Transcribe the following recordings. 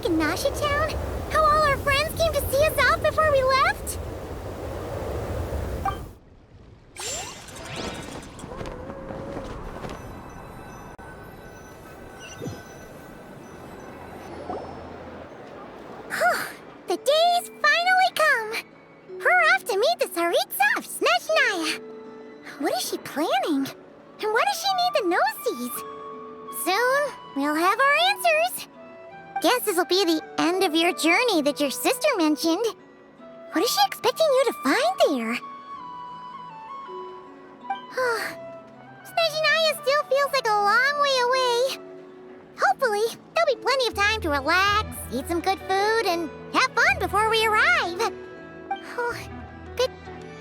in Nasha Town? How all our friends came to see us off before we left? The day's finally come! We're off to meet the Tsaritsa of Snezhnaya! What is she planning? And why does she need the gnosies? Soon, we'll have our answers! Guess this'll be the end of your journey that your sister mentioned. What is she expecting you to find there? Snezhnaya still feels like a long way away. Hopefully, there'll be plenty of time to relax, eat some good food, and have fun before we arrive. But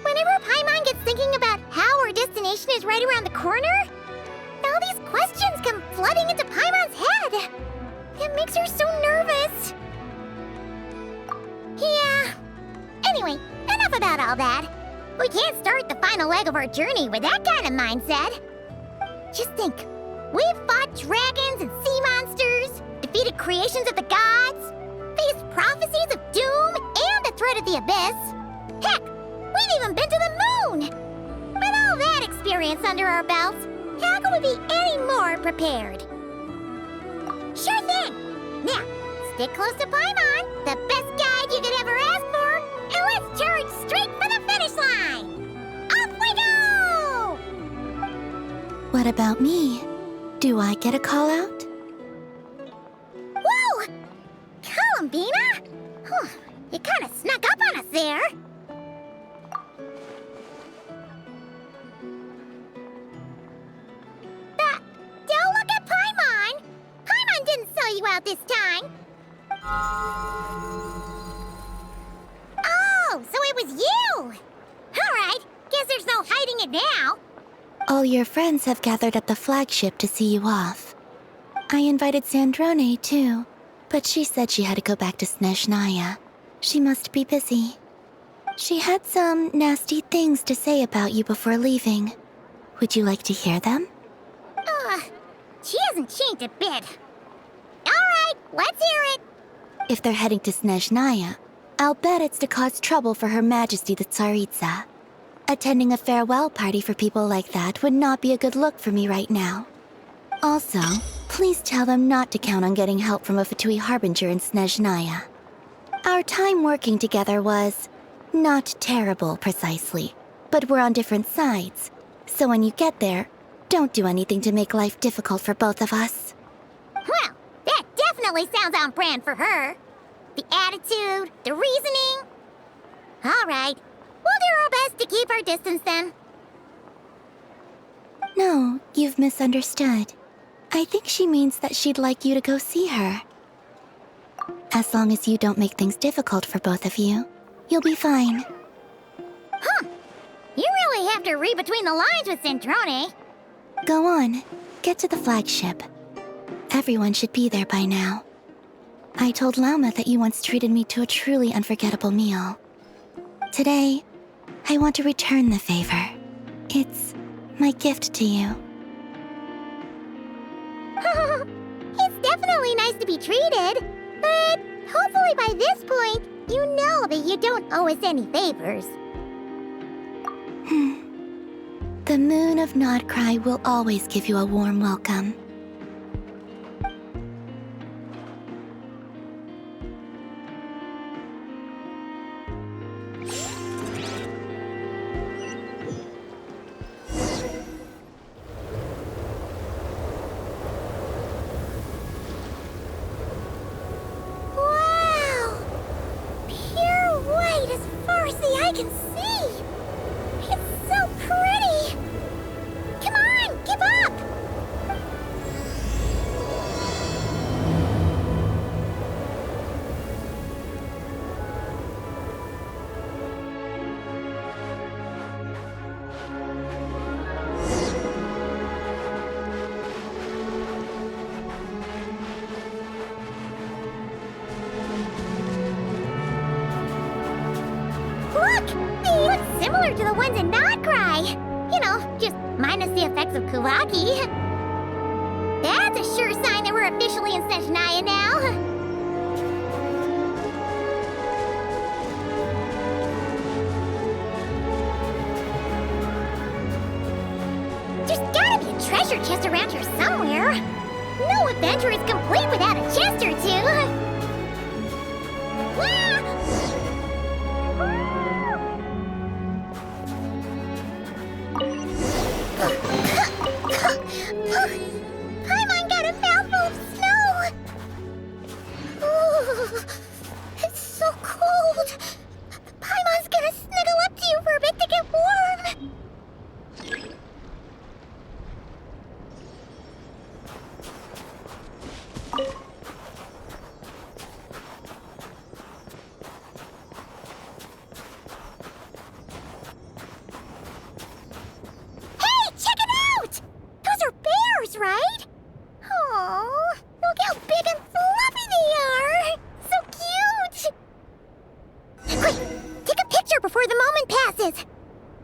whenever Paimon gets thinking about how our destination is right around the corner, all these questions come flooding into Paimon's head. It makes her so nervous. Yeah. Anyway, enough about all that. We can't start the final leg of our journey with that kind of mindset. Just think. We've fought dragons and sea monsters, defeated creations of the gods, faced prophecies of doom and the threat of the abyss. Heck, we've even been to the moon! With all that experience under our belts, how could we be any more prepared? Sure thing! Now, stick close to Paimon, the best guide you could ever ask for, and let's charge straight for the finish line! Off we go! What about me? Do I get a call out? Whoa! Columbina? You kind of snuck up on us there. Don't look at Paimon! Paimon didn't sell you out this time. Oh, so it was you! All right, guess there's no hiding it now. All your friends have gathered at the flagship to see you off. I invited Sandrone, too, but she said she had to go back to Snezhnaya. She must be busy. She had some nasty things to say about you before leaving. Would you like to hear them? She hasn't changed a bit. All right, let's hear it. If they're heading to Snezhnaya, I'll bet it's to cause trouble for Her Majesty the Tsaritsa. Attending a farewell party for people like that would not be a good look for me right now. Also, please tell them not to count on getting help from a Fatui Harbinger in Snezhnaya. Our time working together was not terrible, precisely, but we're on different sides. So when you get there, don't do anything to make life difficult for both of us. Well, that definitely sounds on brand for her. The attitude, the reasoning. All right. We'll do our best to keep our distance, then. No, you've misunderstood. I think she means that she'd like you to go see her. As long as you don't make things difficult for both of you, you'll be fine. You really have to read between the lines with Sandrone. Go on, get to the flagship. Everyone should be there by now. I told Lauma that you once treated me to a truly unforgettable meal. Today, I want to return the favor. It's my gift to you. It's definitely nice to be treated, but hopefully by this point, you know that you don't owe us any favors. The moon of Nodcry will always give you a warm welcome. Wow! Pure white as far as the eye can see! It's so pretty! Come on, keep up! Look! They look similar to the ones in Nodcry! You know, just minus the effects of Kuvaki. That's a sure sign that we're officially in Snezhnaya now. somewhere. No adventure is complete without a chest or two. Paimon got a mouthful of snow. Ooh, it's so cold. Paimon's gonna snuggle up to you for a bit to get warm. Hey, check it out! Those are bears, right? Aww, look how big and fluffy they are! So cute! Quick, take a picture before the moment passes.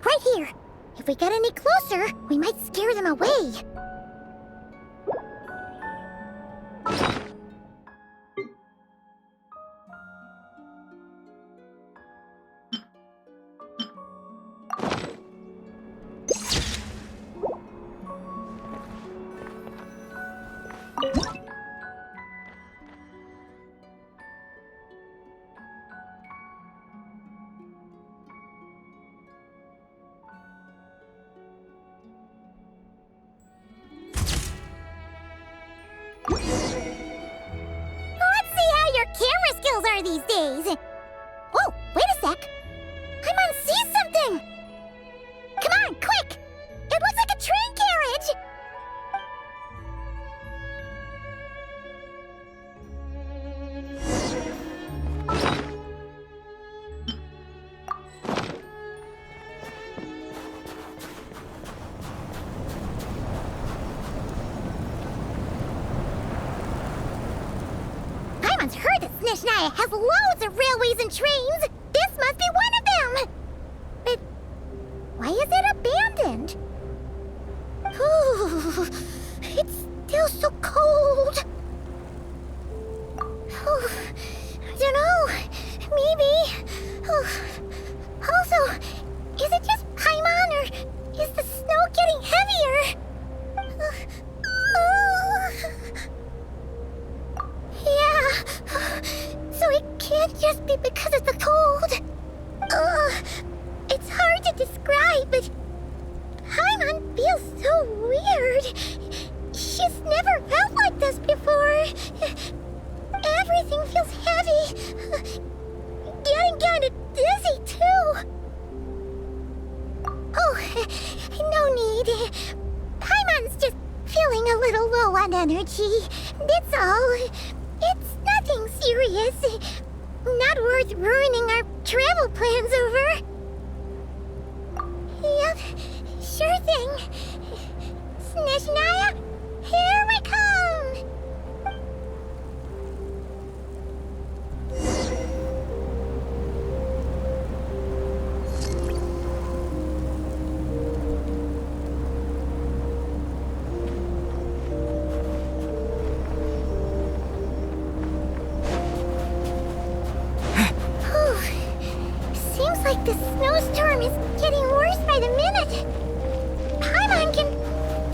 Right here. If we get any closer, we might scare them away. Let's see how your camera skills are these days. Whoa, wait a sec. Paimon sees something. Come on, quick! It looks like a train carriage. Paimon's heard that Snezhnaya has loads of railways and trains. This must be one of them. But why is it abandoned? Ooh, it's still so cold. Ooh, I don't know. Maybe. Ooh. Also, is it just Paimon or is the snow getting heavier? Yeah, so it can't just be because of the cold. It's hard to describe, but Paimon feels so weird. She's never felt like this before. Everything feels heavy. Getting kinda dizzy, too. Oh, no need. Paimon's just feeling a little low on energy. That's all. It's nothing serious. Not worth ruining our travel plans over. Yep, sure thing. Snezhnaya, here we come! Seems like the snowstorm is getting worse by the minute. Paimon can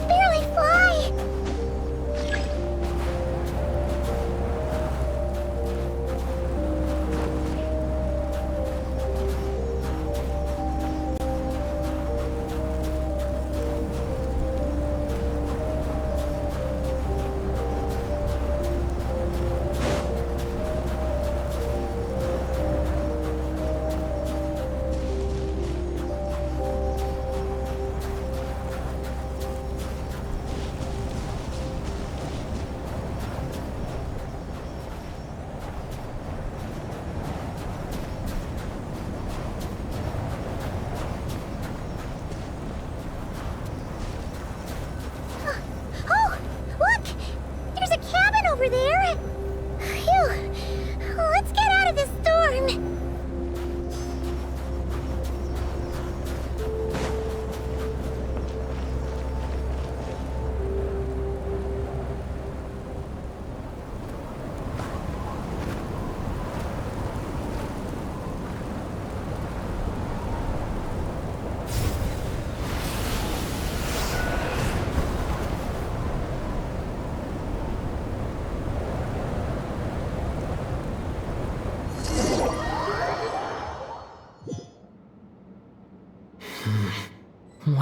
barely fly. Over there. Phew. Let's get out of this storm.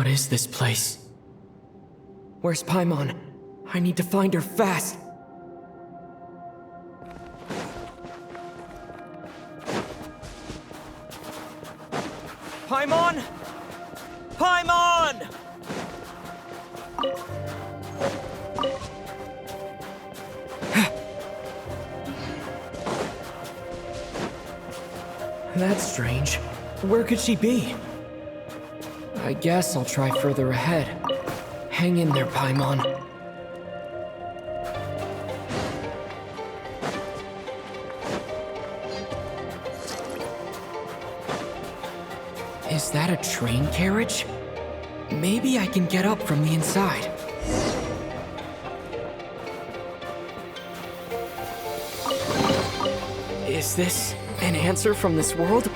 What is this place? Where's Paimon? I need to find her fast! Paimon! Paimon! That's strange. Where could she be? I guess I'll try further ahead. Hang in there, Paimon. Is that a train carriage? Maybe I can get up from the inside. Is this an answer from this world?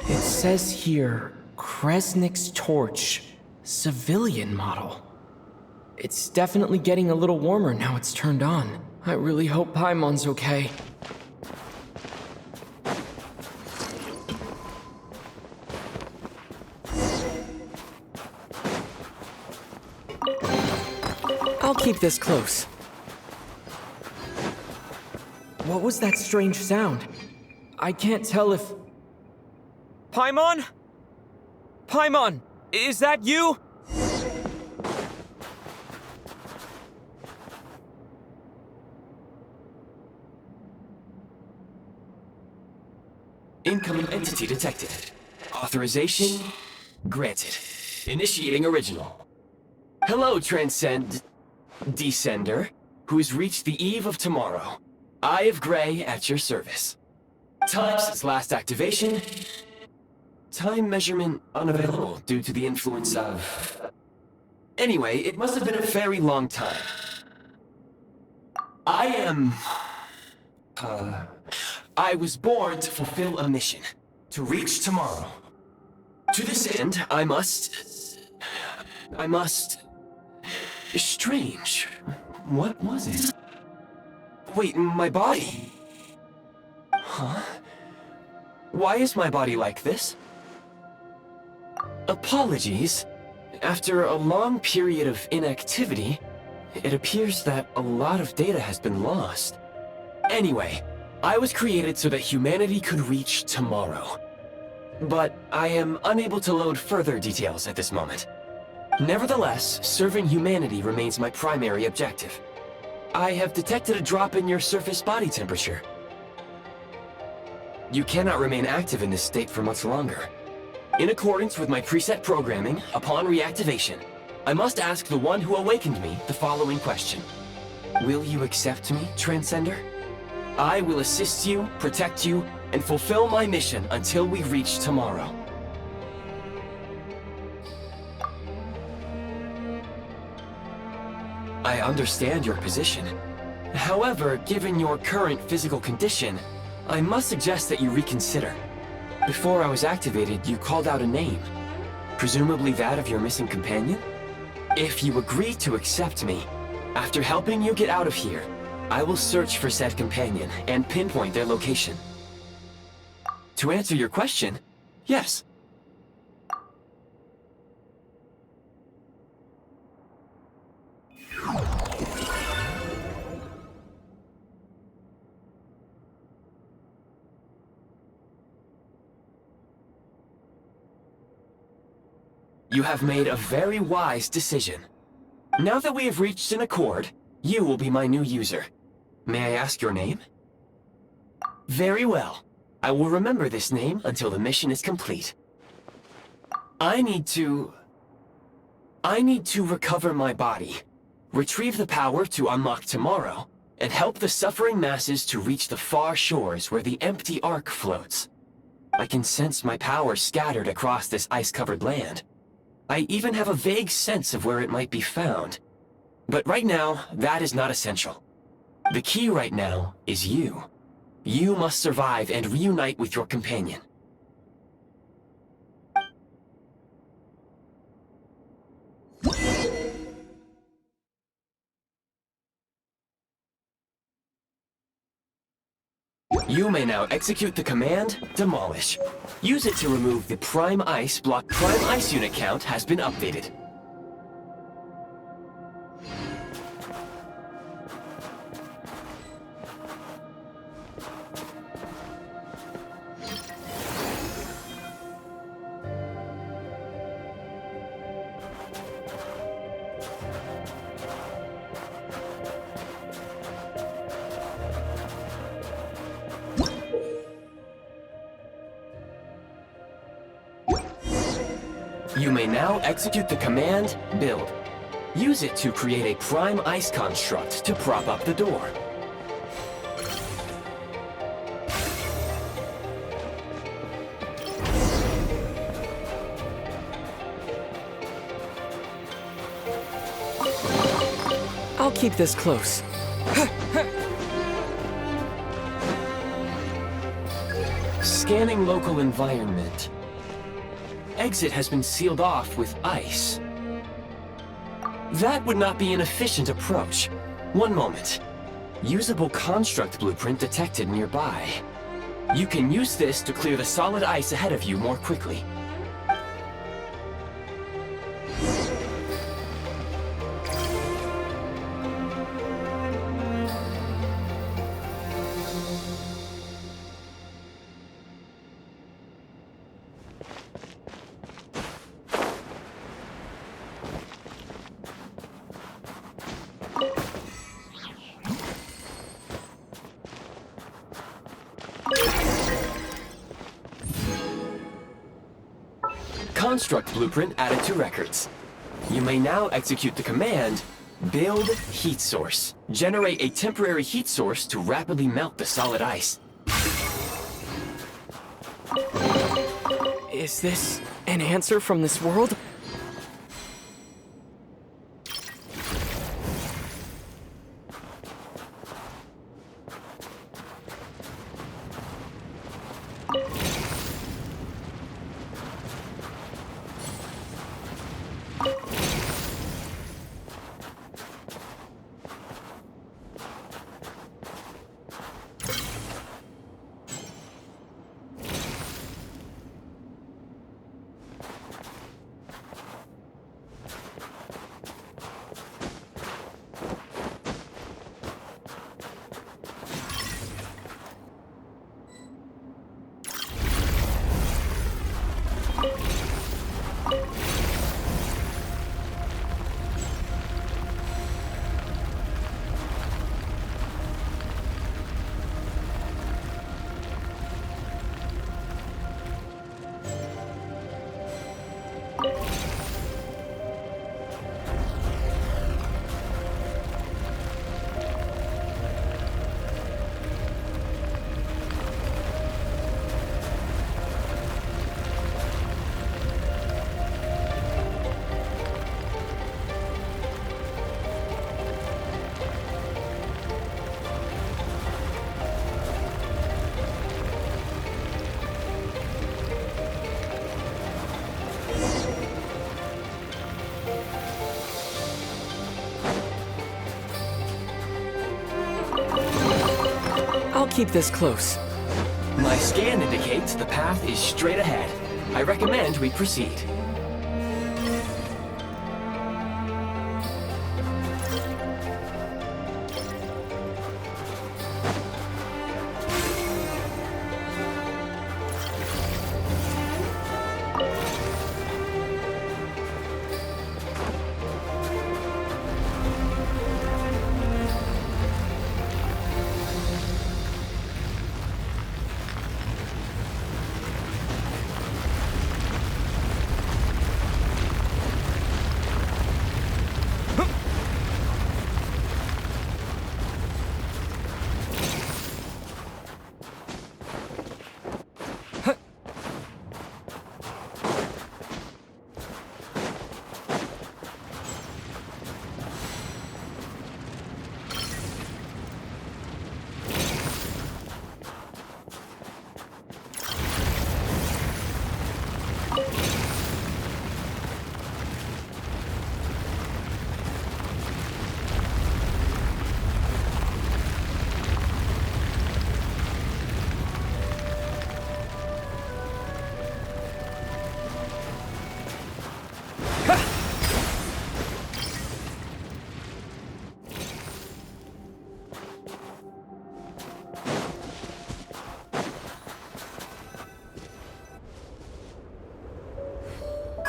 It says here, Kresnik's torch, civilian model. It's definitely getting a little warmer now it's turned on. I really hope Paimon's okay. I'll keep this close. What was that strange sound? I can't tell if... Paimon? Paimon, is that you? Incoming entity detected. Authorization granted. Initiating original. Hello, Descender, who's reached the eve of tomorrow. Eye of Grey at your service. Time since last activation. Time measurement unavailable due to the influence of... Anyway, it must have been a very long time. I was born to fulfill a mission. To reach tomorrow. To this end, I must... Strange. What was it? Wait, my body? Huh? Why is my body like this? Apologies. After a long period of inactivity, it appears that a lot of data has been lost. Anyway, I was created so that humanity could reach tomorrow. But I am unable to load further details at this moment. Nevertheless, serving humanity remains my primary objective. I have detected a drop in your surface body temperature. You cannot remain active in this state for much longer. In accordance with my preset programming, upon reactivation, I must ask the one who awakened me the following question. Will you accept me, Transcender? I will assist you, protect you, and fulfill my mission until we reach tomorrow. I understand your position. However, given your current physical condition, I must suggest that you reconsider. Before I was activated, you called out a name. Presumably that of your missing companion? If you agree to accept me, after helping you get out of here, I will search for said companion and pinpoint their location. To answer your question, yes. You have made a very wise decision. Now that we have reached an accord, you will be my new user. May I ask your name? Very well. I will remember this name until the mission is complete. I need to recover my body, retrieve the power to unlock tomorrow, and help the suffering masses to reach the far shores where the empty Ark floats. I can sense my power scattered across this ice-covered land. I even have a vague sense of where it might be found. But right now, that is not essential. The key right now is you. You must survive and reunite with your companion. You may now execute the command, Demolish. Use it to remove the Prime Ice block. Prime Ice unit count has been updated. You may now execute the command, Build. Use it to create a Prime Ice construct to prop up the door. I'll keep this close. Scanning local environment. Exit has been sealed off with ice. That would not be an efficient approach. One moment. Usable construct blueprint detected nearby. You can use this to clear the solid ice ahead of you more quickly. Construct blueprint added to records. You may now execute the command, Build Heat Source. Generate a temporary heat source to rapidly melt the solid ice. Is this an answer from this world? I'll keep this close. My scan indicates the path is straight ahead. I recommend we proceed.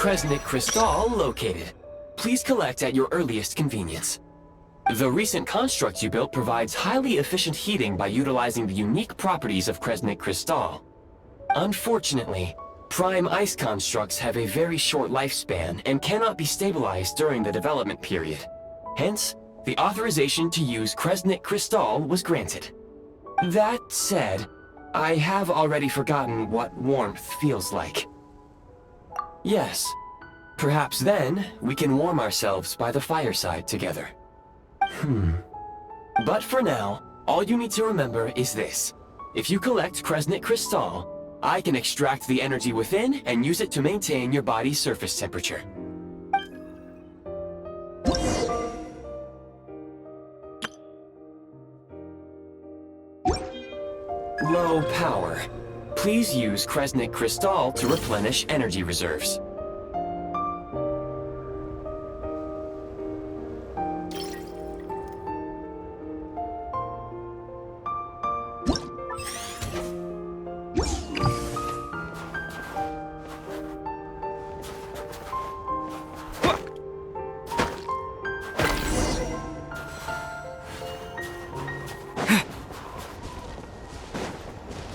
Kresnik Crystal located. Please collect at your earliest convenience. The recent construct you built provides highly efficient heating by utilizing the unique properties of Kresnik Crystal. Unfortunately, prime ice constructs have a very short lifespan and cannot be stabilized during the development period. Hence, the authorization to use Kresnik Crystal was granted. That said, I have already forgotten what warmth feels like. Yes, perhaps then we can warm ourselves by the fireside together. But for now, all you need to remember is this. If you collect Kresnik Crystal, I can extract the energy within and use it to maintain your body's surface temperature. Low power. Please use Kresnik Crystal to replenish energy reserves.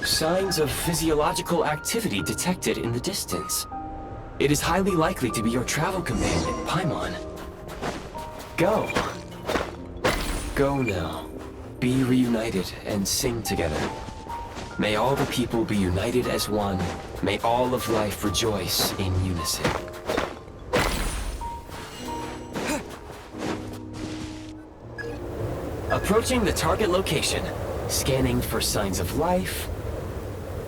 Signs of physiological activity detected in the distance. It is highly likely to be your travel companion, Paimon. Go. Go now. Be reunited and sing together. May all the people be united as one. May all of life rejoice in unison. Approaching the target location. Scanning for signs of life.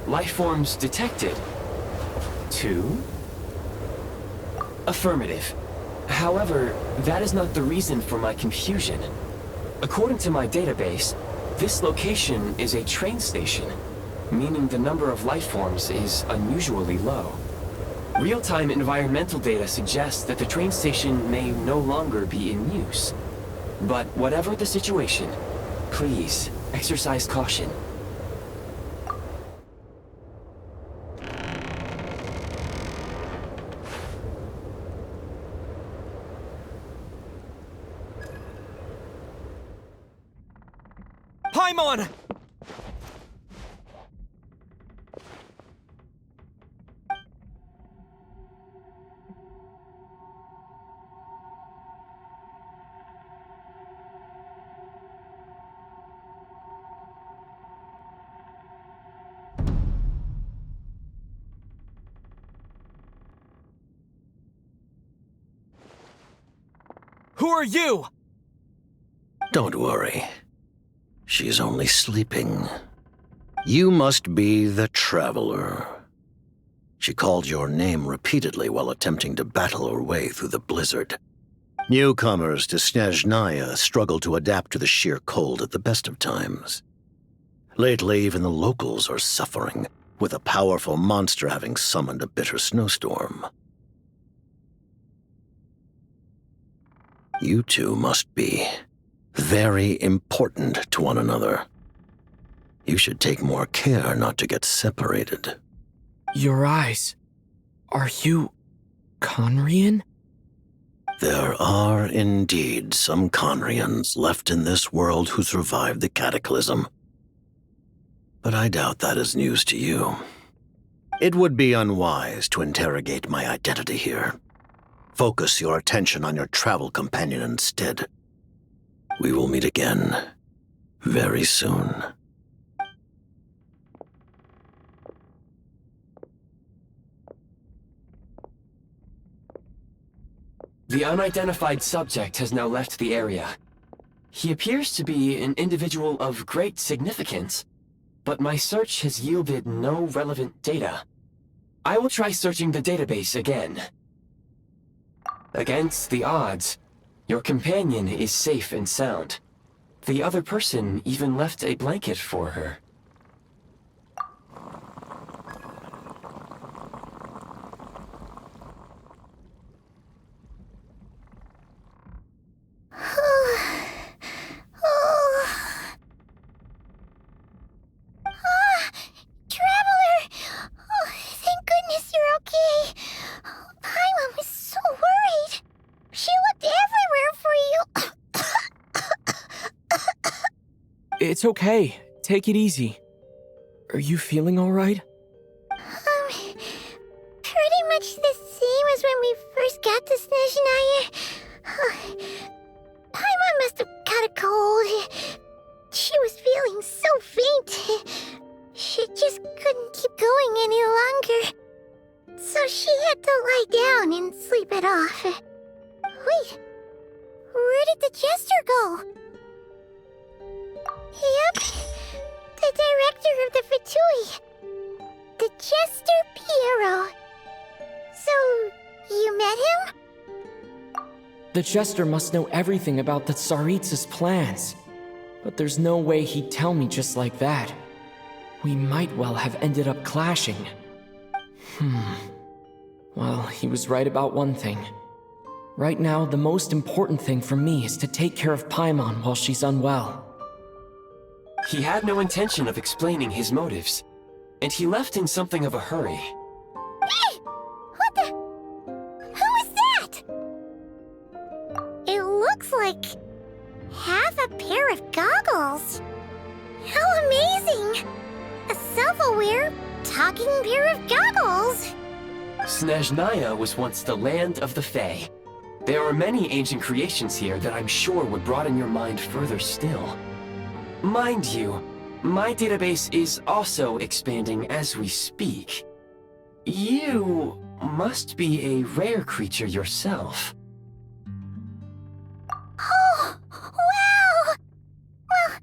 Life forms detected. 2. Affirmative. However, that is not the reason for my confusion. According to my database, this location is a train station, meaning the number of life forms is unusually low. Real-time environmental data suggests that the train station may no longer be in use. But whatever the situation, please exercise caution. Paimon! Who are you? Don't worry. She's only sleeping. You must be the Traveler. She called your name repeatedly while attempting to battle her way through the blizzard. Newcomers to Snezhnaya struggle to adapt to the sheer cold at the best of times. Lately, even the locals are suffering, with a powerful monster having summoned a bitter snowstorm. You two must be very important to one another. You should take more care not to get separated. Your eyes. Are you Conrian? There are indeed some Conrians left in this world who survived the cataclysm. But I doubt that is news to you. It would be unwise to interrogate my identity here. Focus your attention on your travel companion instead. We will meet again very soon. The unidentified subject has now left the area. He appears to be an individual of great significance, but my search has yielded no relevant data. I will try searching the database again. Against the odds, your companion is safe and sound. The other person even left a blanket for her. Traveler! Oh, thank goodness you're okay. Paimon It's okay. Take it easy. Are you feeling alright? Pretty much the same as when we first got to Snezhnaya. Paimon must have caught a cold. She was feeling so faint. She just couldn't keep going any longer. So she had to lie down and sleep it off. Wait, where did the jester go? Yep, the director of the Fatui. The jester Piero. So, you met him? The jester must know everything about the Tsaritsa's plans. But there's no way he'd tell me just like that. We might well have ended up clashing. Well, he was right about one thing. Right now, the most important thing for me is to take care of Paimon while she's unwell. He had no intention of explaining his motives, and he left in something of a hurry. Hey! What the? Who is that? It looks like half a pair of goggles. How amazing! A self-aware, talking pair of goggles. Snezhnaya was once the land of the Fae. There are many ancient creations here that I'm sure would broaden your mind further still. Mind you, my database is also expanding as we speak. You must be a rare creature yourself. Oh, wow! Well,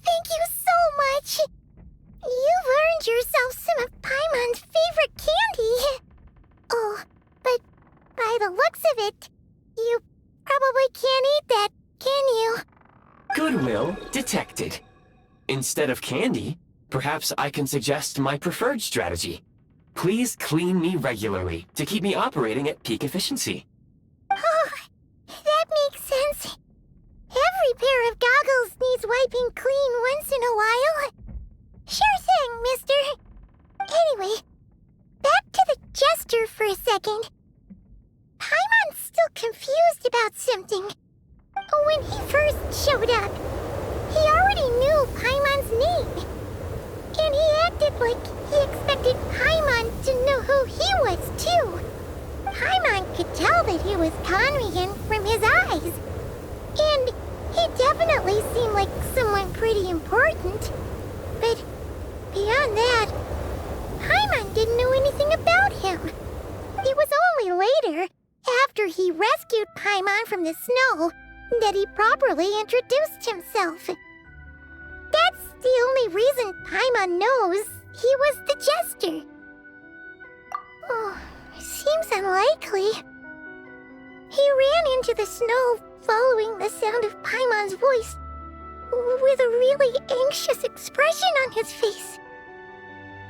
thank you so much. You've earned yourself some of Paimon's favorite candy. Oh, but by the looks of it, you probably can't eat that, can you? Goodwill detected. Instead of candy, perhaps I can suggest my preferred strategy. Please clean me regularly to keep me operating at peak efficiency. Oh, that makes sense. Every pair of goggles needs wiping clean once in a while. Sure thing, mister. Anyway, back to the jester for a second. Paimon's still confused about something. When he first showed up, he already knew Paimon's name. And he acted like he expected Paimon to know who he was, too. Paimon could tell that he was Conrian from his eyes. And he definitely seemed like someone pretty important. But beyond that, Paimon didn't know anything about him. It was only later, after he rescued Paimon from the snow, that he properly introduced himself. That's the only reason Paimon knows he was the jester. Oh, seems unlikely. He ran into the snow following the sound of Paimon's voice, with a really anxious expression on his face.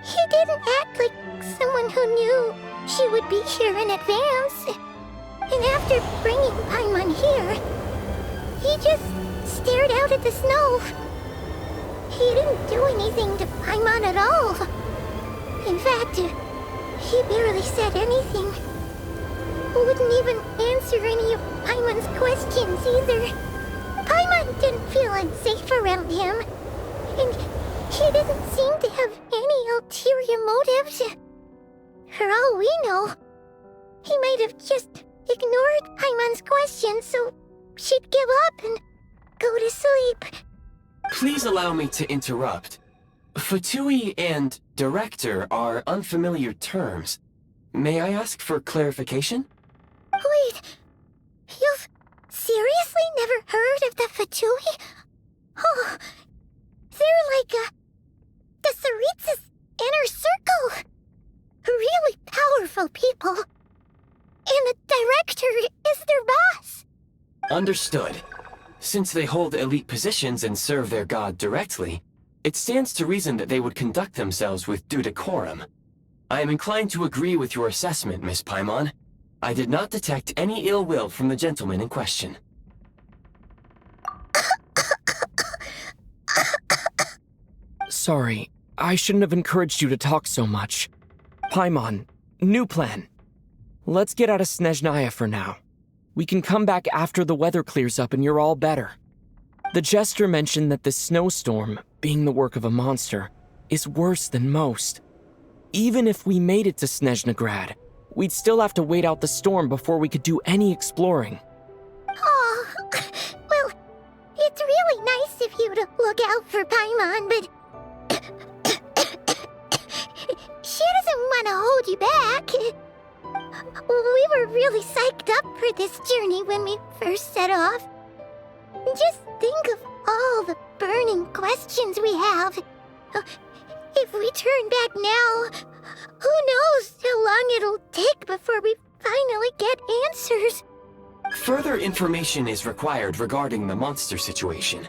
He didn't act like someone who knew she would be here in advance. And after bringing Paimon here, he just stared out at the snow. He didn't do anything to Paimon at all. In fact, he barely said anything. Wouldn't even answer any of Paimon's questions either. Paimon didn't feel unsafe around him, and he didn't seem to have any ulterior motives. For all we know, he might have just ignored Paimon's questions so she'd give up and go to sleep. Please allow me to interrupt. Fatui and director are unfamiliar terms. May I ask for clarification? Wait, you've seriously never heard of the Fatui? Oh, they're like the Tsaritsa's inner circle. Really powerful people. And the director is their boss. Understood. Since they hold elite positions and serve their god directly, it stands to reason that they would conduct themselves with due decorum. I am inclined to agree with your assessment, Miss Paimon. I did not detect any ill will from the gentleman in question. Sorry, I shouldn't have encouraged you to talk so much. Paimon, new plan. Let's get out of Snezhnaya for now. We can come back after the weather clears up and you're all better. The jester mentioned that the snowstorm, being the work of a monster, is worse than most. Even if we made it to Snezhnegrad, we'd still have to wait out the storm before we could do any exploring. Oh, well, it's really nice of you to look out for Paimon, but she doesn't want to hold you back. We were really psyched up for this journey when we first set off. Just think of all the burning questions we have. If we turn back now, who knows how long it'll take before we finally get answers. Further information is required regarding the monster situation.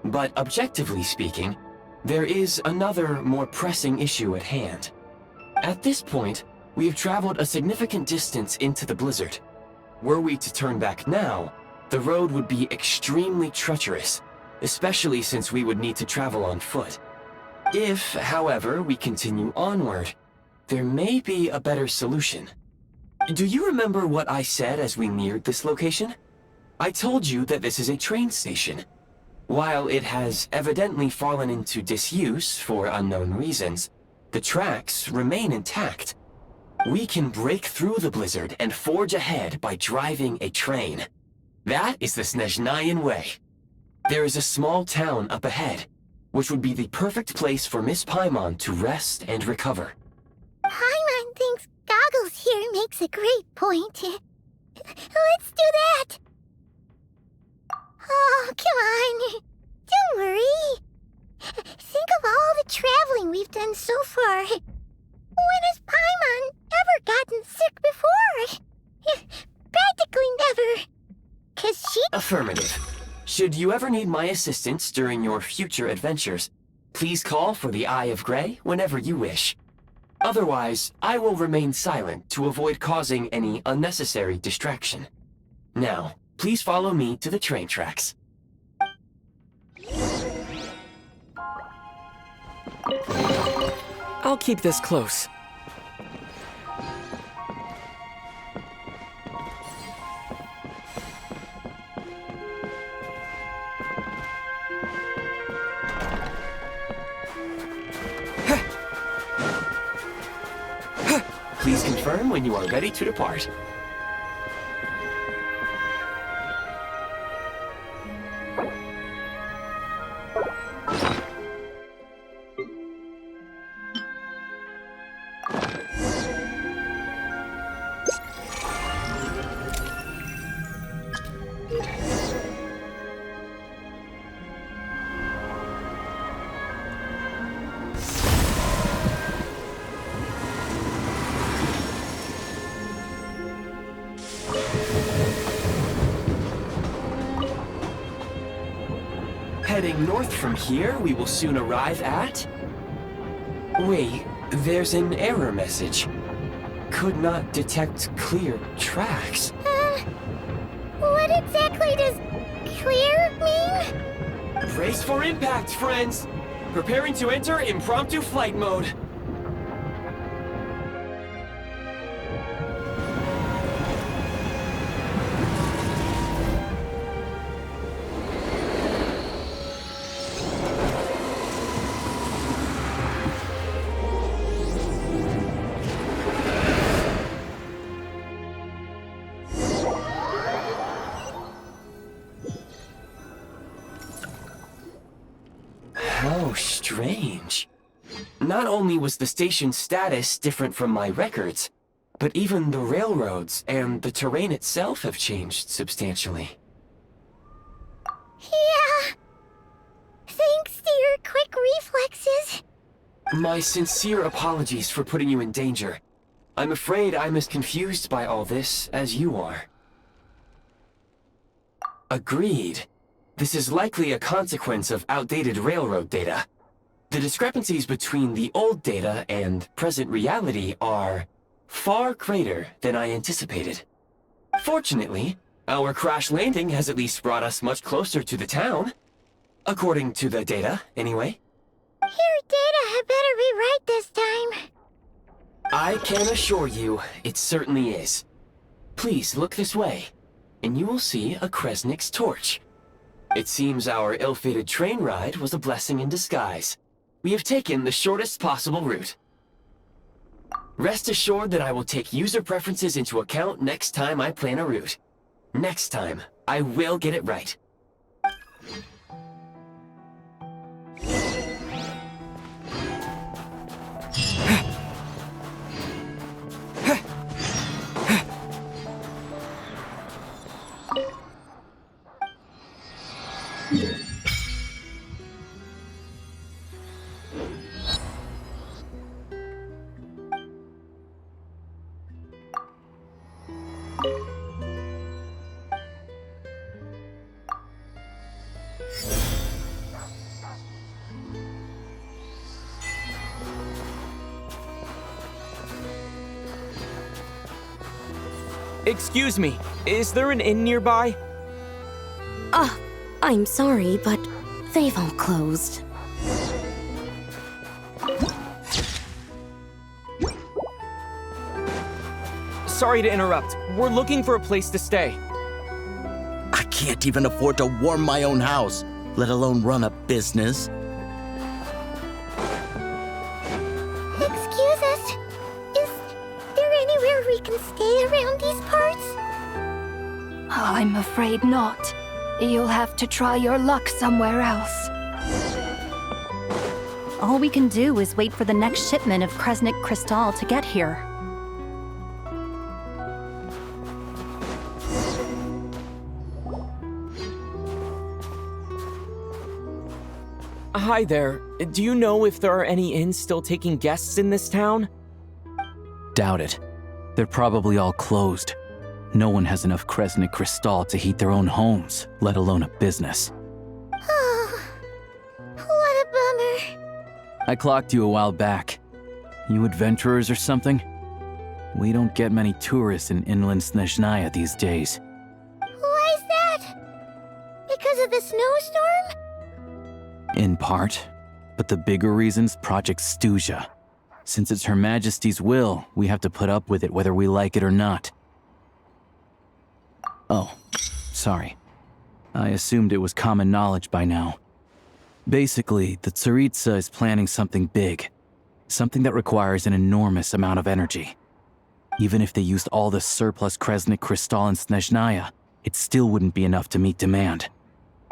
But objectively speaking, there is another, more pressing issue at hand. At this point, we have traveled a significant distance into the blizzard. Were we to turn back now, the road would be extremely treacherous, especially since we would need to travel on foot. If, however, we continue onward, there may be a better solution. Do you remember what I said as we neared this location? I told you that this is a train station. While it has evidently fallen into disuse for unknown reasons, the tracks remain intact. We can break through the blizzard and forge ahead by driving a train. That is the Snezhnayan way. There is a small town up ahead, which would be the perfect place for Miss Paimon to rest and recover. Paimon thinks Goggles here makes a great point. Let's do that! Oh, come on. Don't worry. Think of all the traveling we've done so far. When has Paimon ever gotten sick before? Practically never. 'Cause she... Affirmative. Should you ever need my assistance during your future adventures, please call for the Eye of Grey whenever you wish. Otherwise, I will remain silent to avoid causing any unnecessary distraction. Now, please follow me to the train tracks. I'll keep this close. Please confirm when you are ready to depart. Heading north from here, we will soon arrive at... Wait, there's an error message. Could not detect clear tracks. What exactly does clear mean? Brace for impact, friends! Preparing to enter impromptu flight mode. How strange. Not only was the station's status different from my records, but even the railroads and the terrain itself have changed substantially. Yeah. Thanks to your quick reflexes. My sincere apologies for putting you in danger. I'm afraid I'm as confused by all this as you are. Agreed. This is likely a consequence of outdated railroad data. The discrepancies between the old data and present reality are far greater than I anticipated. Fortunately, our crash landing has at least brought us much closer to the town. According to the data, anyway. Your data had better be right this time. I can assure you, it certainly is. Please look this way, and you will see a Kresnik's torch. It seems our ill-fated train ride was a blessing in disguise. We have taken the shortest possible route. Rest assured that I will take user preferences into account next time I plan a route. Next time, I will get it right. Excuse me, is there an inn nearby? I'm sorry, but they've all closed. Sorry to interrupt. We're looking for a place to stay. I can't even afford to warm my own house, let alone run a business. Excuse us. Is there anywhere we can stay around these parts? I'm afraid not. You'll have to try your luck somewhere else. All we can do is wait for the next shipment of Kresnik Crystal to get here. Hi there. Do you know if there are any inns still taking guests in this town? Doubt it. They're probably all closed. No one has enough Kresnik Crystal to heat their own homes, let alone a business. Oh, what a bummer. I clocked you a while back. You adventurers or something? We don't get many tourists in inland Snezhnaya these days. Why is that? Because of the snowstorm? In part. But the bigger reason's Project Stuzha. Since it's Her Majesty's will, we have to put up with it whether we like it or not. Oh, sorry. I assumed it was common knowledge by now. Basically, the Tsaritsa is planning something big. Something that requires an enormous amount of energy. Even if they used all the surplus Kresnik Crystal in Snezhnaya, it still wouldn't be enough to meet demand.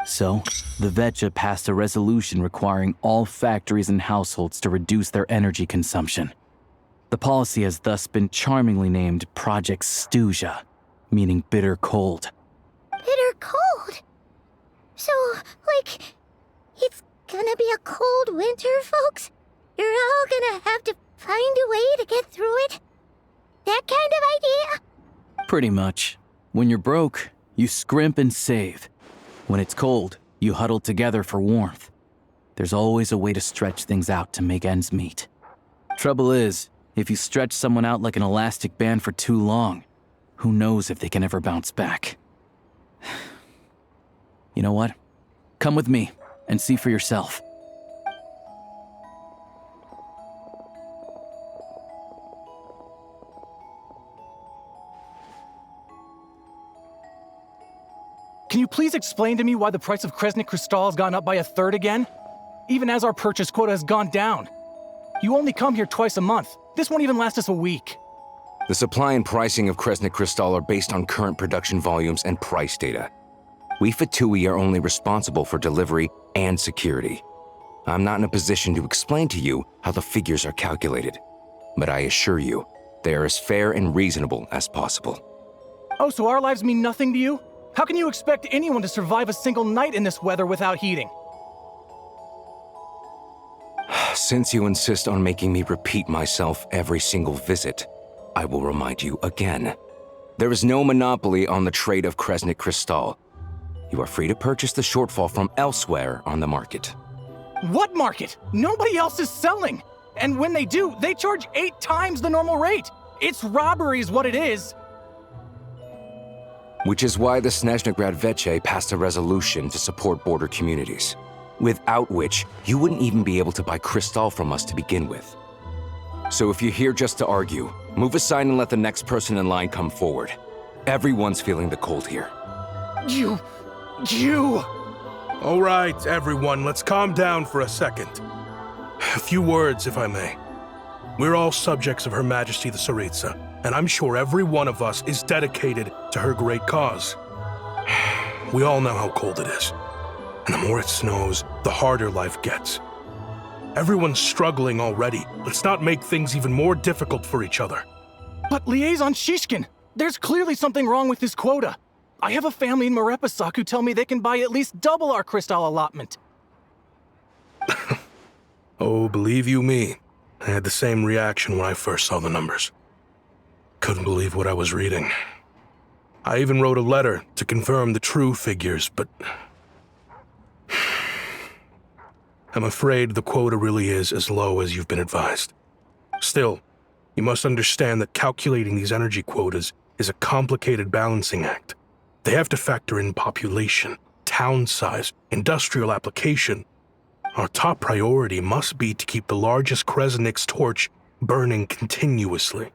So, the Vecha passed a resolution requiring all factories and households to reduce their energy consumption. The policy has thus been charmingly named Project Stuzha, meaning bitter cold. Bitter cold? So, like, it's gonna be a cold winter, folks? You're all gonna have to find a way to get through it? That kind of idea? Pretty much. When you're broke, you scrimp and save. When it's cold, you huddle together for warmth. There's always a way to stretch things out to make ends meet. Trouble is, if you stretch someone out like an elastic band for too long, who knows if they can ever bounce back. You know what? Come with me and see for yourself. Can you please explain to me why the price of Kresnik Crystal has gone up by 1/3 again? Even as our purchase quota has gone down. You only come here twice a month. This won't even last us a week. The supply and pricing of Kresnik Crystal are based on current production volumes and price data. We Fatui are only responsible for delivery and security. I'm not in a position to explain to you how the figures are calculated, but I assure you, they are as fair and reasonable as possible. Oh, so our lives mean nothing to you? How can you expect anyone to survive a single night in this weather without heating? Since you insist on making me repeat myself every single visit, I will remind you again. There is no monopoly on the trade of Kresnik Crystal. You are free to purchase the shortfall from elsewhere on the market. What market? Nobody else is selling! And when they do, they charge 8 times the normal rate! It's robbery is what it is! Which is why the Snezhnegrad Veche passed a resolution to support border communities, without which you wouldn't even be able to buy crystal from us to begin with. So if you're here just to argue, move aside and let the next person in line come forward. Everyone's feeling the cold here. You... All right, everyone, let's calm down for a second. A few words, if I may. We're all subjects of Her Majesty the Tsaritsa, and I'm sure every one of us is dedicated to her great cause. We all know how cold it is, and the more it snows, the harder life gets. Everyone's struggling already. Let's not make things even more difficult for each other. But Liaison Shishkin, there's clearly something wrong with this quota. I have a family in Marepasak who tell me they can buy at least double our crystal allotment. Oh, believe you me, I had the same reaction when I first saw the numbers. Couldn't believe what I was reading. I even wrote a letter to confirm the true figures, but I'm afraid the quota really is as low as you've been advised. Still, you must understand that calculating these energy quotas is a complicated balancing act. They have to factor in population, town size, industrial application. Our top priority must be to keep the largest Kresnik's torch burning continuously.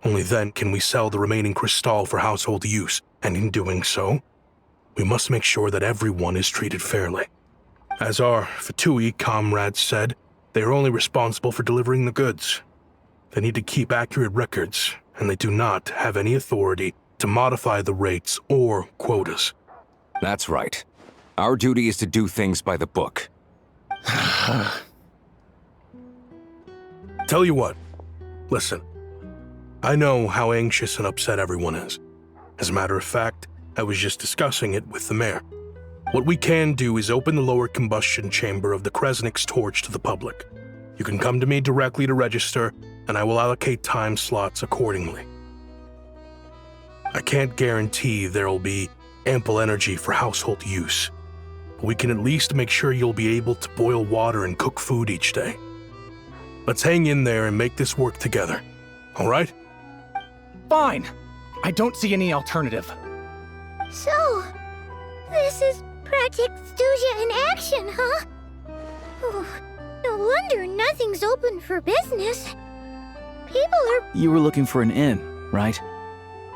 Only then can we sell the remaining crystal for household use, and in doing so, we must make sure that everyone is treated fairly. As our Fatui comrades said, they are only responsible for delivering the goods. They need to keep accurate records, and they do not have any authority to modify the rates or quotas. That's right. Our duty is to do things by the book. Tell you what, listen. I know how anxious and upset everyone is. As a matter of fact, I was just discussing it with the mayor. What we can do is open the lower combustion chamber of the Kresnik's torch to the public. You can come to me directly to register, and I will allocate time slots accordingly. I can't guarantee there'll be ample energy for household use, but we can at least make sure you'll be able to boil water and cook food each day. Let's hang in there and make this work together, all right? Fine. I don't see any alternative. So, this is Project Studia in action, huh? Oh, no wonder nothing's open for business. People are... You were looking for an inn, right?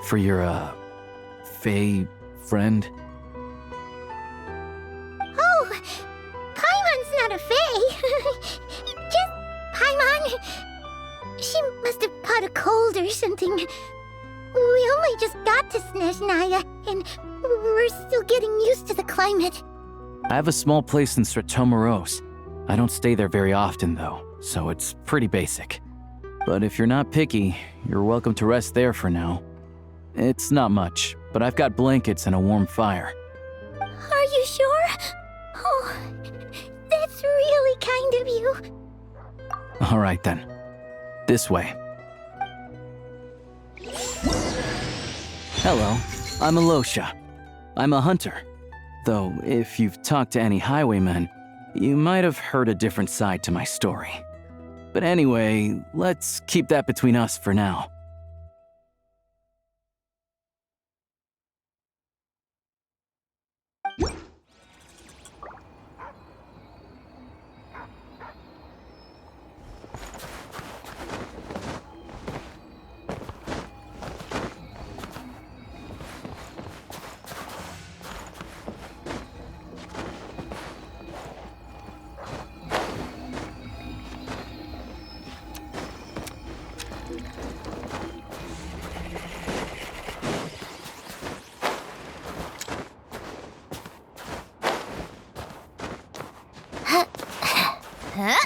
For your, Fae friend? Oh, Paimon's not a Fae. Just Paimon. She must have caught a cold or something. We only just got to Snezhnaya, and we're still getting used to the climate. I have a small place in Stratomoros. I don't stay there very often, though, so it's pretty basic. But if you're not picky, you're welcome to rest there for now. It's not much, but I've got blankets and a warm fire. Are you sure? Oh, that's really kind of you. All right, then. This way. Hello, I'm Alosha. I'm a hunter. Though, if you've talked to any highwaymen, you might have heard a different side to my story. But anyway, let's keep that between us for now. Huh?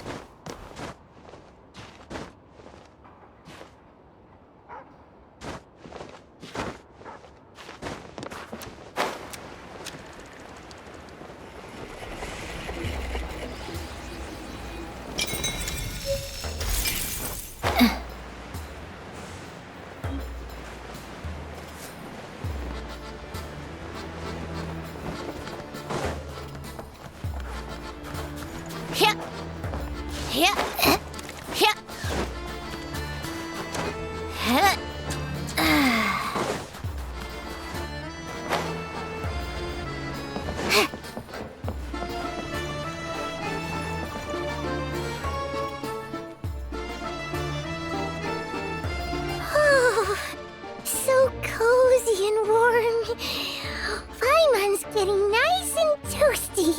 Getting nice and toasty.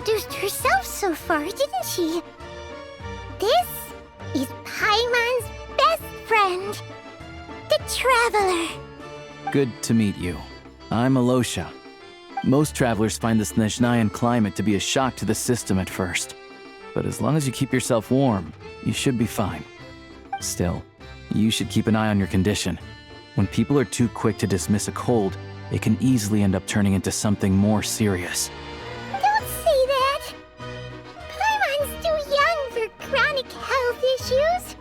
introduced herself so far, didn't she? This is Paimon's best friend, the Traveler. Good to meet you. I'm Alosha. Most travelers find the Snezhnayan climate to be a shock to the system at first. But as long as you keep yourself warm, you should be fine. Still, you should keep an eye on your condition. When people are too quick to dismiss a cold, it can easily end up turning into something more serious. Don't say that! Paimon's too young for chronic health issues.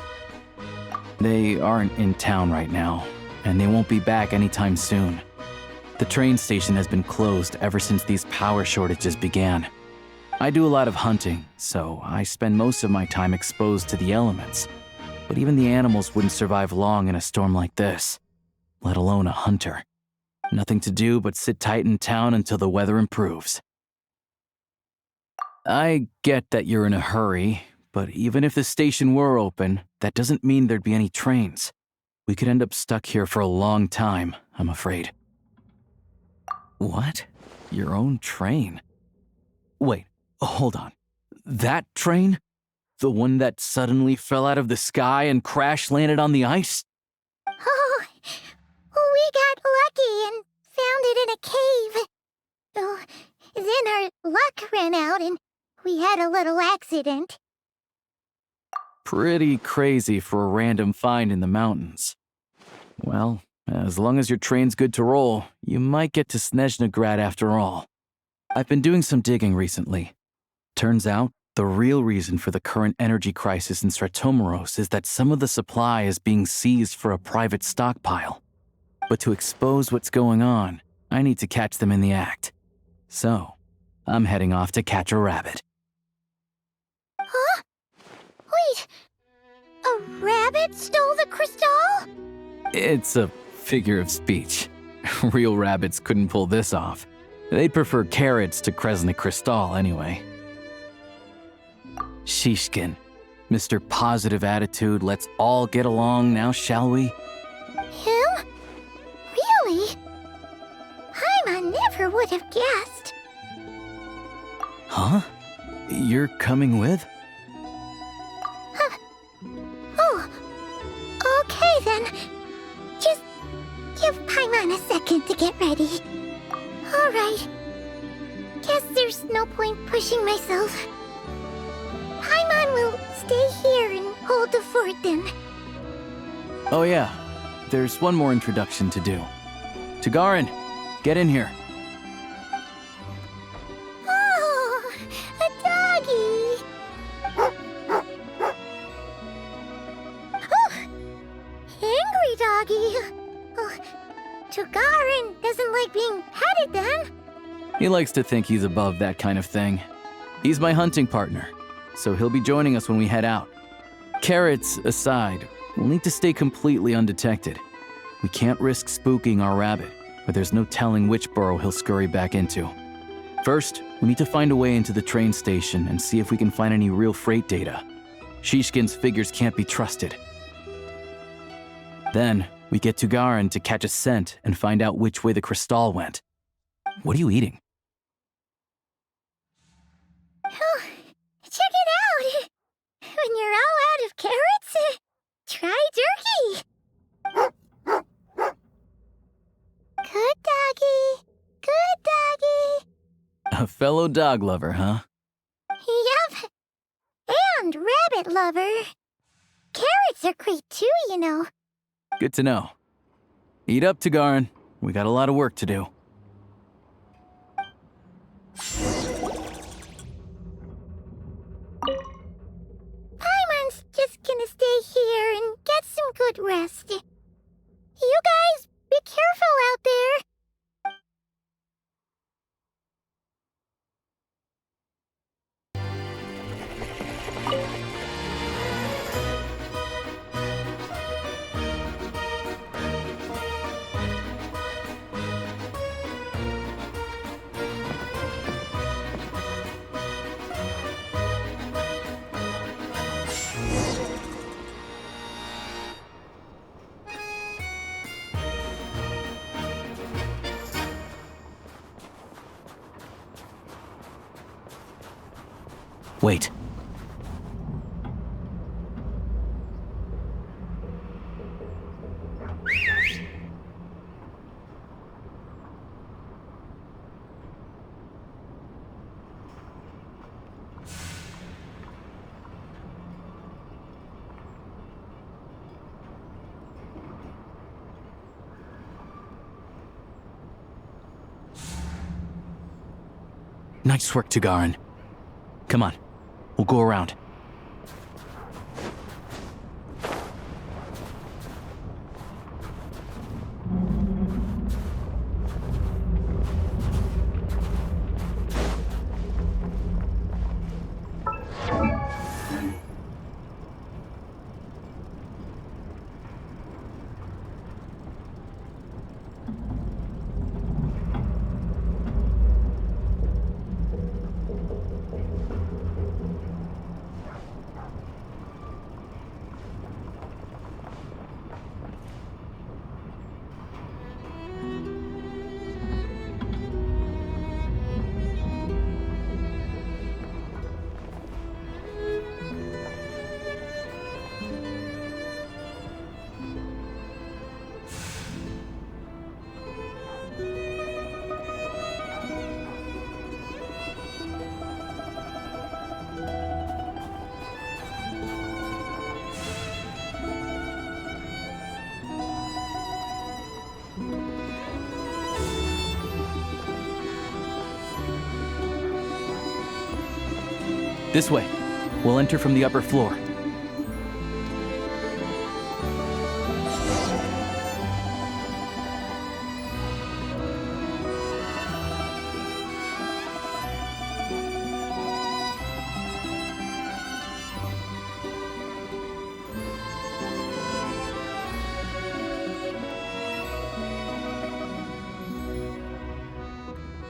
They aren't in town right now, and they won't be back anytime soon. The train station has been closed ever since these power shortages began. I do a lot of hunting, so I spend most of my time exposed to the elements. But even the animals wouldn't survive long in a storm like this, let alone a hunter. Nothing to do but sit tight in town until the weather improves. I get that you're in a hurry, but even if the station were open, that doesn't mean there'd be any trains. We could end up stuck here for a long time, I'm afraid. What? Your own train? Wait, hold on. That train? The one that suddenly fell out of the sky and crash-landed on the ice? Oh, we got lucky and found it in a cave. Oh, then our luck ran out and we had a little accident. Pretty crazy for a random find in the mountains. Well, as long as your train's good to roll, you might get to Snezhnagrad after all. I've been doing some digging recently. Turns out, the real reason for the current energy crisis in Stratomaros is that some of the supply is being seized for a private stockpile. But to expose what's going on, I need to catch them in the act. So, I'm heading off to catch a rabbit. Huh? Wait, a rabbit stole the crystal? It's a figure of speech. Real rabbits couldn't pull this off. They'd prefer carrots to Kresnik Crystal anyway. Shishkin, Mr. Positive Attitude, let's all get along now, shall we? Him? Really? Paimon never would have guessed. Huh? You're coming with? Oh, okay then. Just give Paimon a second to get ready. All right. Guess there's no point pushing myself. Paimon will stay here and hold the fort then. Oh yeah, there's one more introduction to do. Tagarin, get in here. Oh, a doggy. Oh, angry doggy. Oh, Tagarin doesn't like being petted then. He likes to think he's above that kind of thing. He's my hunting partner, so he'll be joining us when we head out. Carrots aside, we'll need to stay completely undetected. We can't risk spooking our rabbit, but there's no telling which burrow he'll scurry back into. First, we need to find a way into the train station and see if we can find any real freight data. Shishkin's figures can't be trusted. Then, we get to Garin to catch a scent and find out which way the crystal went. What are you eating? Oh, check it out! When you're all out of carrots, try turkey! Good doggy! Good doggy! A fellow dog lover, huh? Yep. And rabbit lover. Carrots are great too, you know. Good to know. Eat up, Tagarin. We got a lot of work to do. Paimon's just gonna stay here and get some good rest. You guys, be careful out there. Wait. Nice work, Tugarin. Come on, we'll go around. This way. We'll enter from the upper floor.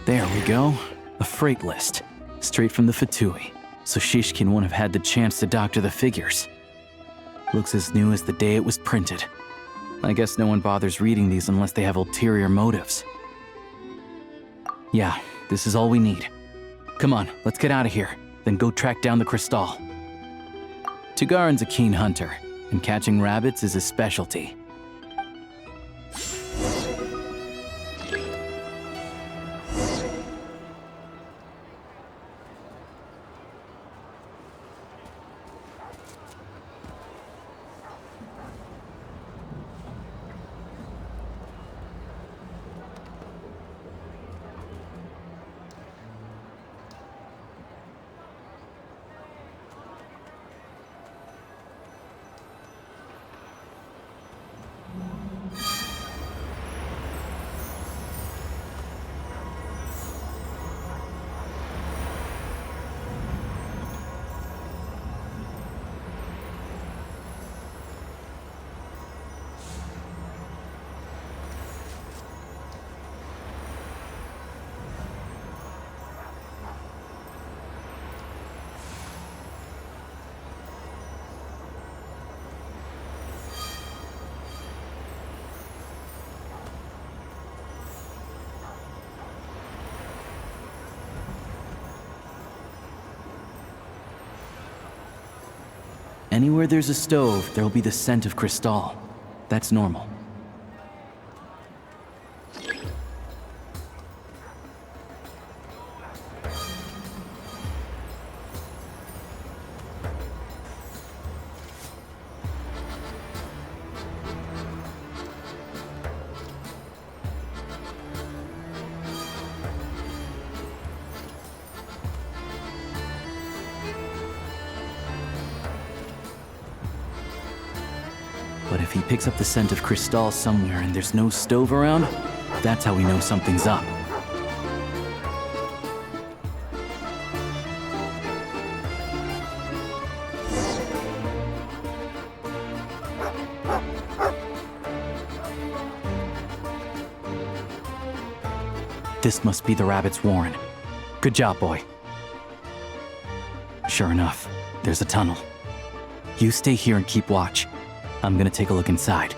There we go. A freight list. Straight from the Fatui. So Shishkin won't have had the chance to doctor the figures. Looks as new as the day it was printed. I guess no one bothers reading these unless they have ulterior motives. Yeah, this is all we need. Come on, let's get out of here, then go track down the Crystal. Tugarin's a keen hunter, and catching rabbits is his specialty. Anywhere there's a stove, there'll be the scent of Crystal. That's normal. But if he picks up the scent of Crystal somewhere and there's no stove around, that's how we know something's up. This must be the rabbit's warren. Good job, boy. Sure enough, there's a tunnel. You stay here and keep watch. I'm gonna take a look inside.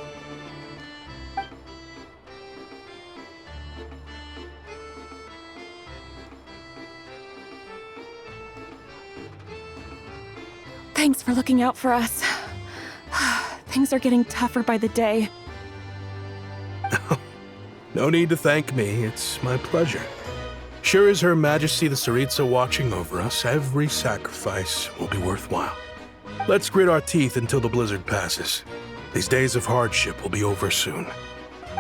Thanks for looking out for us. Things are getting tougher by the day. No need to thank me, it's my pleasure. Sure as Her Majesty the Tsaritsa watching over us, every sacrifice will be worthwhile. Let's grit our teeth until the blizzard passes. These days of hardship will be over soon.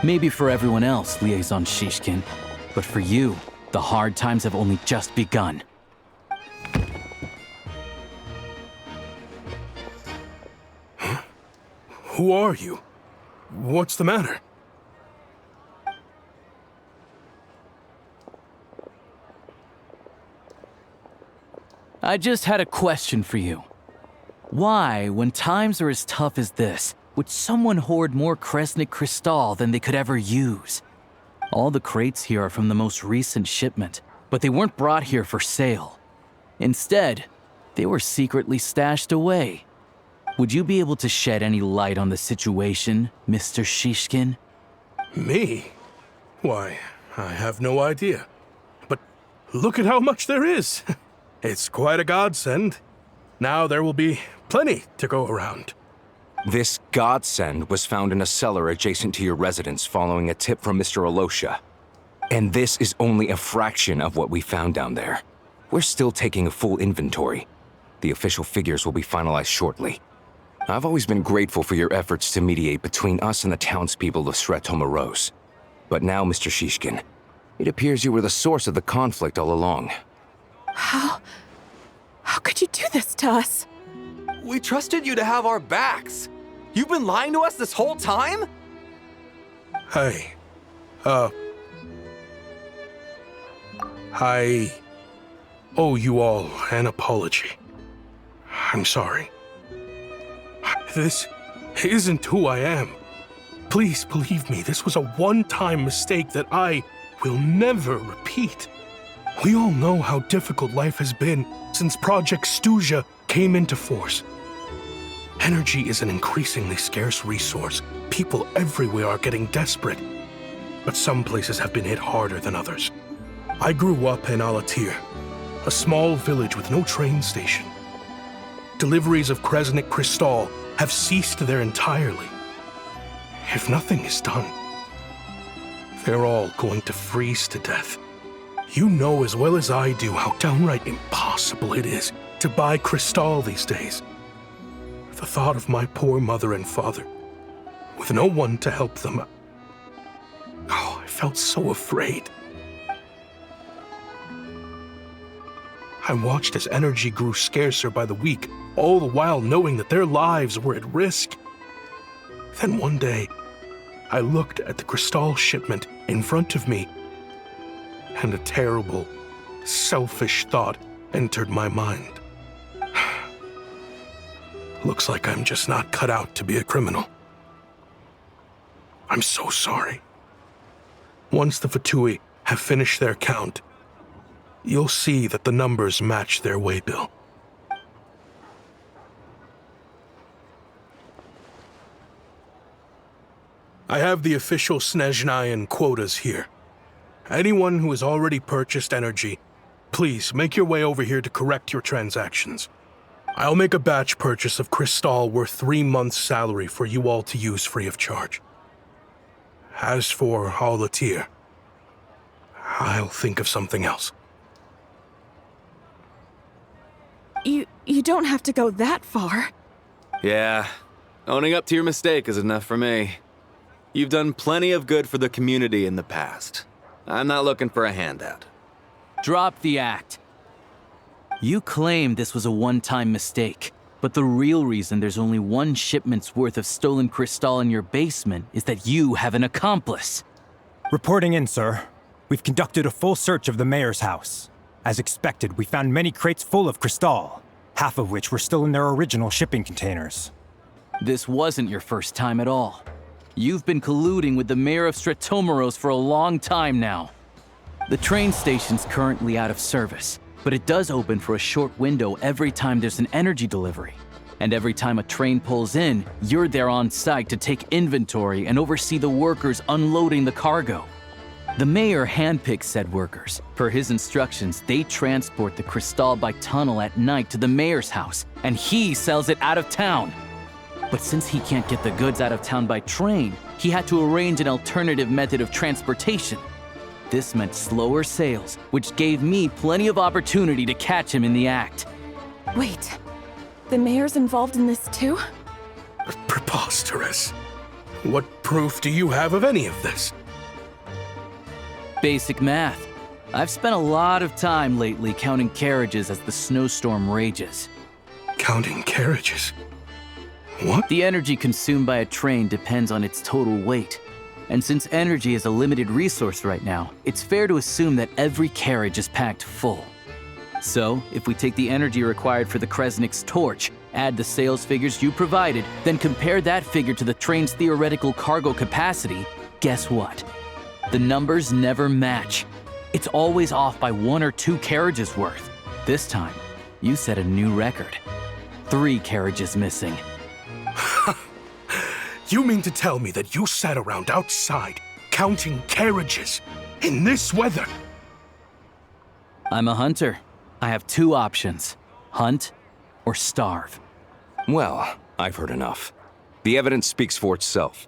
Maybe for everyone else, Liaison Shishkin, but for you, the hard times have only just begun. Huh? Who are you? What's the matter? I just had a question for you. Why, when times are as tough as this, would someone hoard more Kresnik Crystal than they could ever use? All the crates here are from the most recent shipment, but they weren't brought here for sale. Instead, they were secretly stashed away. Would you be able to shed any light on the situation, Mr. Shishkin? Me? Why, I have no idea. But look at how much there is. It's quite a godsend. Now there will be plenty to go around. This godsend was found in a cellar adjacent to your residence following a tip from Mr. Alosha. And this is only a fraction of what we found down there. We're still taking a full inventory. The official figures will be finalized shortly. I've always been grateful for your efforts to mediate between us and the townspeople of Sretomaros. But now, Mr. Shishkin, it appears you were the source of the conflict all along. How could you do this to us? We trusted you to have our backs. You've been lying to us this whole time? Hey, I owe you all an apology. I'm sorry. This isn't who I am. Please believe me, this was a one-time mistake that I will never repeat. We all know how difficult life has been since Project Stuja came into force. Energy is an increasingly scarce resource. People everywhere are getting desperate. But some places have been hit harder than others. I grew up in Alatir, a small village with no train station. Deliveries of Kresnik Crystal have ceased there entirely. If nothing is done, they're all going to freeze to death. You know as well as I do how downright impossible it is to buy Crystal these days. The thought of my poor mother and father, with no one to help them, I felt so afraid. I watched as energy grew scarcer by the week, all the while knowing that their lives were at risk. Then one day, I looked at the Crystal shipment in front of me, and a terrible, selfish thought entered my mind. Looks like I'm just not cut out to be a criminal. I'm so sorry. Once the Fatui have finished their count, you'll see that the numbers match their waybill. I have the official Snezhnayan quotas here. Anyone who has already purchased energy, please make your way over here to correct your transactions. I'll make a batch purchase of Crystal worth 3 months' salary for you all to use free of charge. As for Alatir, I'll think of something else. You don't have to go that far. Yeah, owning up to your mistake is enough for me. You've done plenty of good for the community in the past. I'm not looking for a handout. Drop the act. You claim this was a one-time mistake, but the real reason there's only 1 shipment's worth of stolen Crystal in your basement is that you have an accomplice. Reporting in, sir. We've conducted a full search of the mayor's house. As expected, we found many crates full of Crystal, half of which were still in their original shipping containers. This wasn't your first time at all. You've been colluding with the mayor of Sretomaros for a long time now. The train station's currently out of service, but it does open for a short window every time there's an energy delivery. And every time a train pulls in, you're there on site to take inventory and oversee the workers unloading the cargo. The mayor handpicks said workers. Per his instructions, they transport the crystal by tunnel at night to the mayor's house, and he sells it out of town. But since he can't get the goods out of town by train, he had to arrange an alternative method of transportation. This meant slower sales, which gave me plenty of opportunity to catch him in the act. Wait, the mayor's involved in this too? Preposterous. What proof do you have of any of this? Basic math. I've spent a lot of time lately counting carriages as the snowstorm rages. Counting carriages? What? The energy consumed by a train depends on its total weight. And since energy is a limited resource right now, it's fair to assume that every carriage is packed full. So, if we take the energy required for the Kresnik's torch, add the sales figures you provided, then compare that figure to the train's theoretical cargo capacity, guess what? The numbers never match. It's always off by 1 or 2 carriages worth. This time, you set a new record. 3 carriages missing. You mean to tell me that you sat around outside, counting carriages, in this weather? I'm a hunter. I have 2 options. Hunt or starve. Well, I've heard enough. The evidence speaks for itself.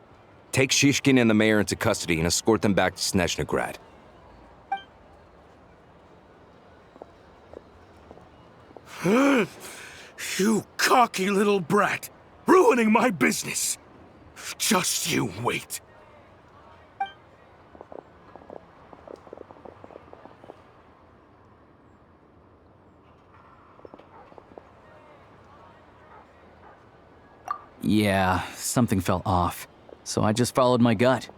Take Shishkin and the mayor into custody and escort them back to Snezhnograd. You cocky little brat! Ruining my business! Just you wait. Yeah, something felt off, so I just followed my gut.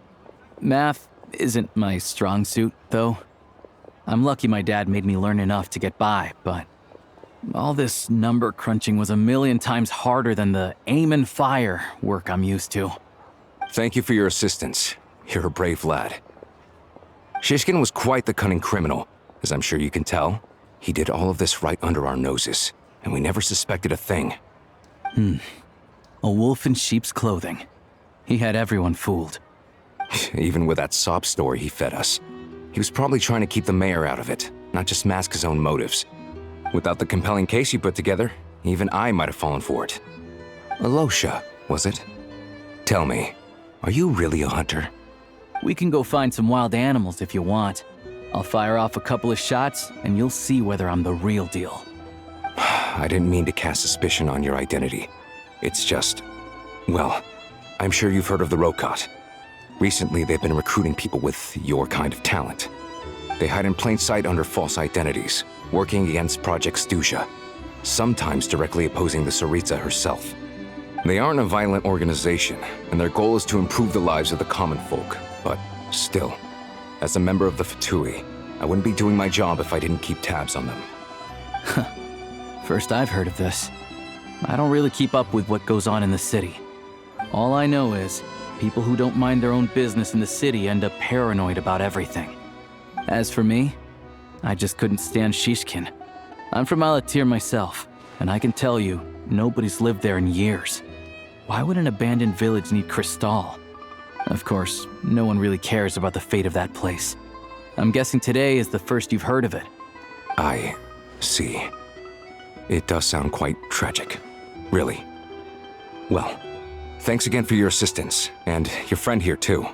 Math isn't my strong suit, though. I'm lucky my dad made me learn enough to get by, but all this number crunching was a million times harder than the aim and fire work I'm used to. Thank you for your assistance. You're a brave lad. Shishkin was quite the cunning criminal, as I'm sure you can tell. He did all of this right under our noses, and we never suspected a thing. A wolf in sheep's clothing. He had everyone fooled. Even with that sob story he fed us. He was probably trying to keep the mayor out of it, not just mask his own motives. Without the compelling case he put together, even I might have fallen for it. Alosha, was it? Tell me, are you really a hunter? We can go find some wild animals if you want. I'll fire off a couple of shots, and you'll see whether I'm the real deal. I didn't mean to cast suspicion on your identity. It's just, well, I'm sure you've heard of the Rokot. Recently, they've been recruiting people with your kind of talent. They hide in plain sight under false identities, working against Project Stusha, sometimes directly opposing the Tsaritsa herself. They aren't a violent organization, and their goal is to improve the lives of the common folk. But still, as a member of the Fatui, I wouldn't be doing my job if I didn't keep tabs on them. First I've heard of this. I don't really keep up with what goes on in the city. All I know is, people who don't mind their own business in the city end up paranoid about everything. As for me, I just couldn't stand Shishkin. I'm from Alatir myself, and I can tell you, nobody's lived there in years. Why would an abandoned village need Crystal? Of course, no one really cares about the fate of that place. I'm guessing today is the first you've heard of it. I see. It does sound quite tragic. Really. Well, thanks again for your assistance, and your friend here too.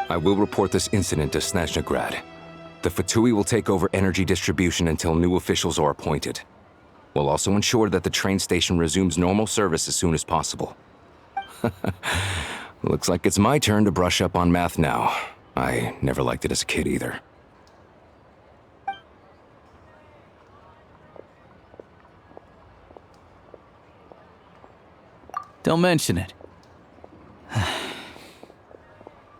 I will report this incident to Snezhnograd. The Fatui will take over energy distribution until new officials are appointed. We'll also ensure that the train station resumes normal service as soon as possible. Looks like it's my turn to brush up on math now. I never liked it as a kid either. Don't mention it.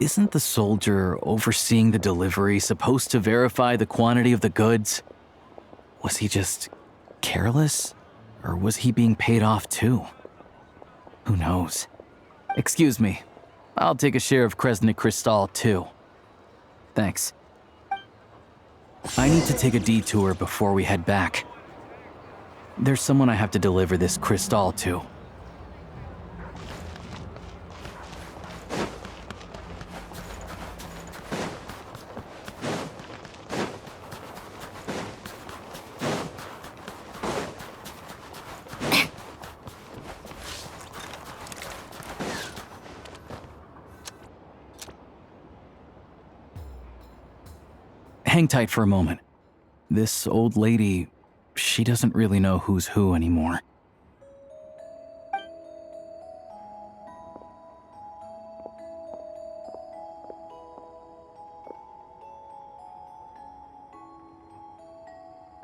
Isn't the soldier overseeing the delivery supposed to verify the quantity of the goods? Was he just careless? Or was he being paid off too? Who knows? Excuse me. I'll take a share of Kresnik Crystal too. Thanks. I need to take a detour before we head back. There's someone I have to deliver this crystal to. hang tight for a moment. This old lady, she doesn't really know who's who anymore.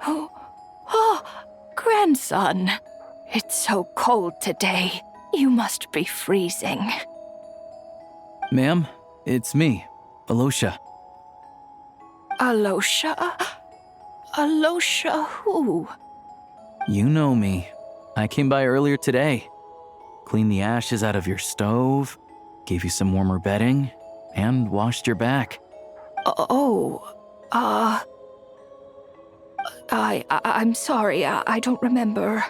Oh, grandson. It's so cold today. You must be freezing. Ma'am, it's me, Alosha. Alosha? Alosha who? You know me. I came by earlier today. Cleaned the ashes out of your stove, gave you some warmer bedding, and washed your back. I'm sorry, I don't remember.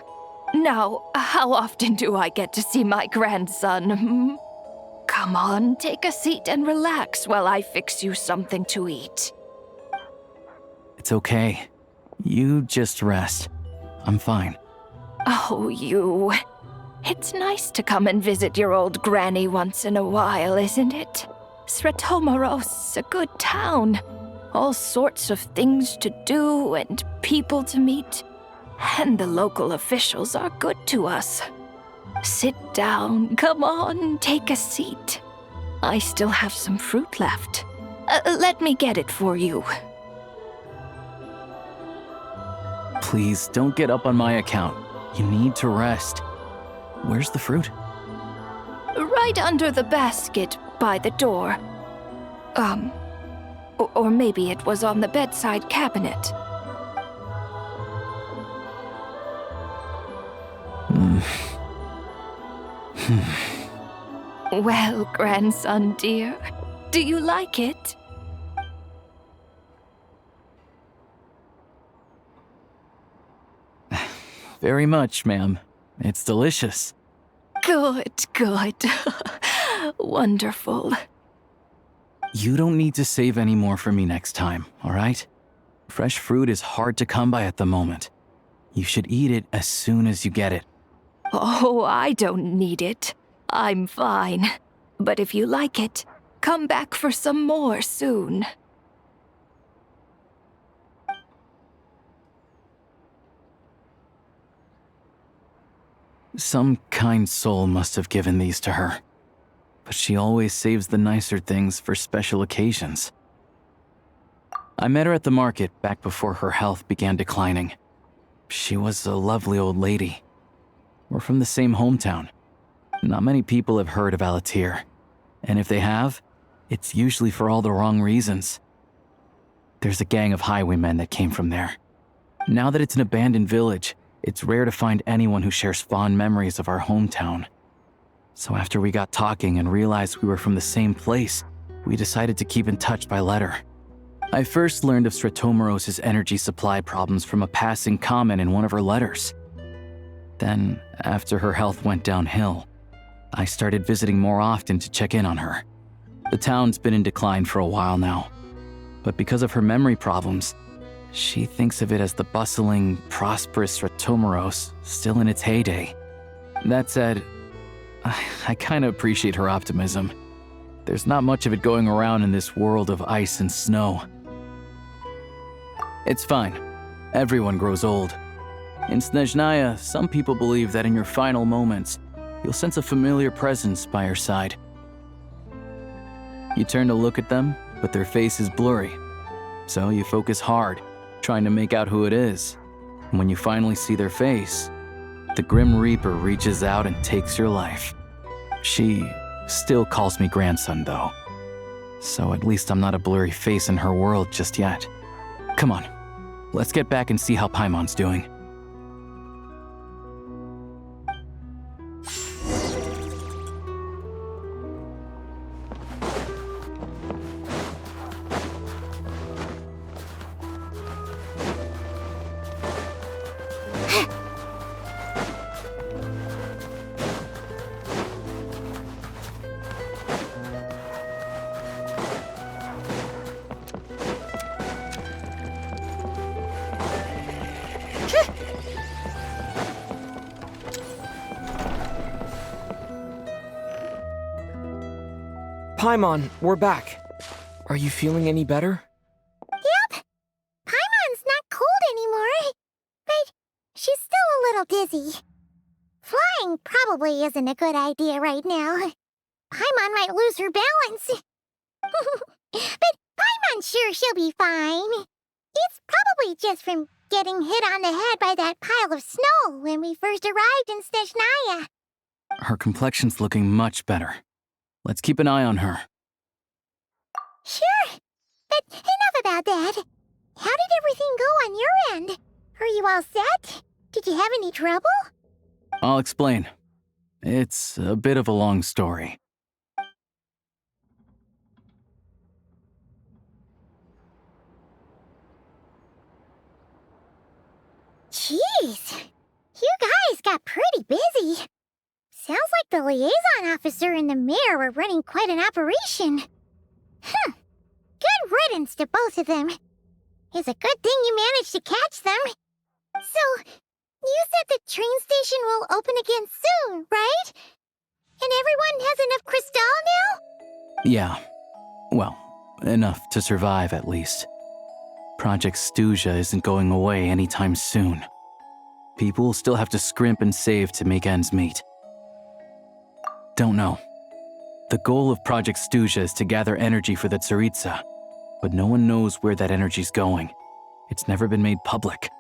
Now, how often do I get to see my grandson? Come on, take a seat and relax while I fix you something to eat. It's okay. You just rest. I'm fine. Oh, you. It's nice to come and visit your old granny once in a while, isn't it? Sretomaros, a good town. All sorts of things to do and people to meet. And the local officials are good to us. Sit down, come on, take a seat. I still have some fruit left. Let me get it for you. Please, don't get up on my account. You need to rest. Where's the fruit? Right under the basket by the door. Or maybe it was on the bedside cabinet. Well, grandson dear, do you like it? Very much, ma'am. It's delicious. Good, good. Wonderful. You don't need to save any more for me next time, all right? Fresh fruit is hard to come by at the moment. You should eat it as soon as you get it. Oh, I don't need it. I'm fine. But if you like it, come back for some more soon. Some kind soul must have given these to her. But she always saves the nicer things for special occasions. I met her at the market back before her health began declining. She was a lovely old lady. We're from the same hometown. Not many people have heard of Alatir. And if they have, it's usually for all the wrong reasons. There's a gang of highwaymen that came from there. Now that it's an abandoned village, it's rare to find anyone who shares fond memories of our hometown. So after we got talking and realized we were from the same place, we decided to keep in touch by letter. I first learned of Sretomaros' energy supply problems from a passing comment in one of her letters. Then, after her health went downhill, I started visiting more often to check in on her. The town's been in decline for a while now, but because of her memory problems, she thinks of it as the bustling, prosperous Sretomaros still in its heyday. That said, I kinda appreciate her optimism. There's not much of it going around in this world of ice and snow. It's fine. Everyone grows old. In Snezhnaya, some people believe that in your final moments, you'll sense a familiar presence by your side. You turn to look at them, but their face is blurry. So you focus hard, trying to make out who it is. And when you finally see their face, the Grim Reaper reaches out and takes your life. She still calls me grandson, though. So at least I'm not a blurry face in her world just yet. Come on, let's get back and see how Paimon's doing. Paimon, we're back. Are you feeling any better? Yep, busy. Flying probably isn't a good idea right now. Paimon might lose her balance. But Paimon's sure she'll be fine. It's probably just from getting hit on the head by that pile of snow when we first arrived in Snezhnaya. Her complexion's looking much better. Let's keep an eye on her. Sure. But enough about that. How did everything go on your end? Are you all set? Did you have any trouble? I'll explain. It's a bit of a long story. Jeez. You guys got pretty busy. Sounds like the liaison officer and the mayor were running quite an operation. Good riddance to both of them. It's a good thing you managed to catch them. So, you said the train station will open again soon, right? And everyone has enough crystal now? Yeah. Well, enough to survive at least. Project Stuja isn't going away anytime soon. People will still have to scrimp and save to make ends meet. Don't know. The goal of Project Stuja is to gather energy for the Tsaritsa, but no one knows where that energy's going. It's never been made public.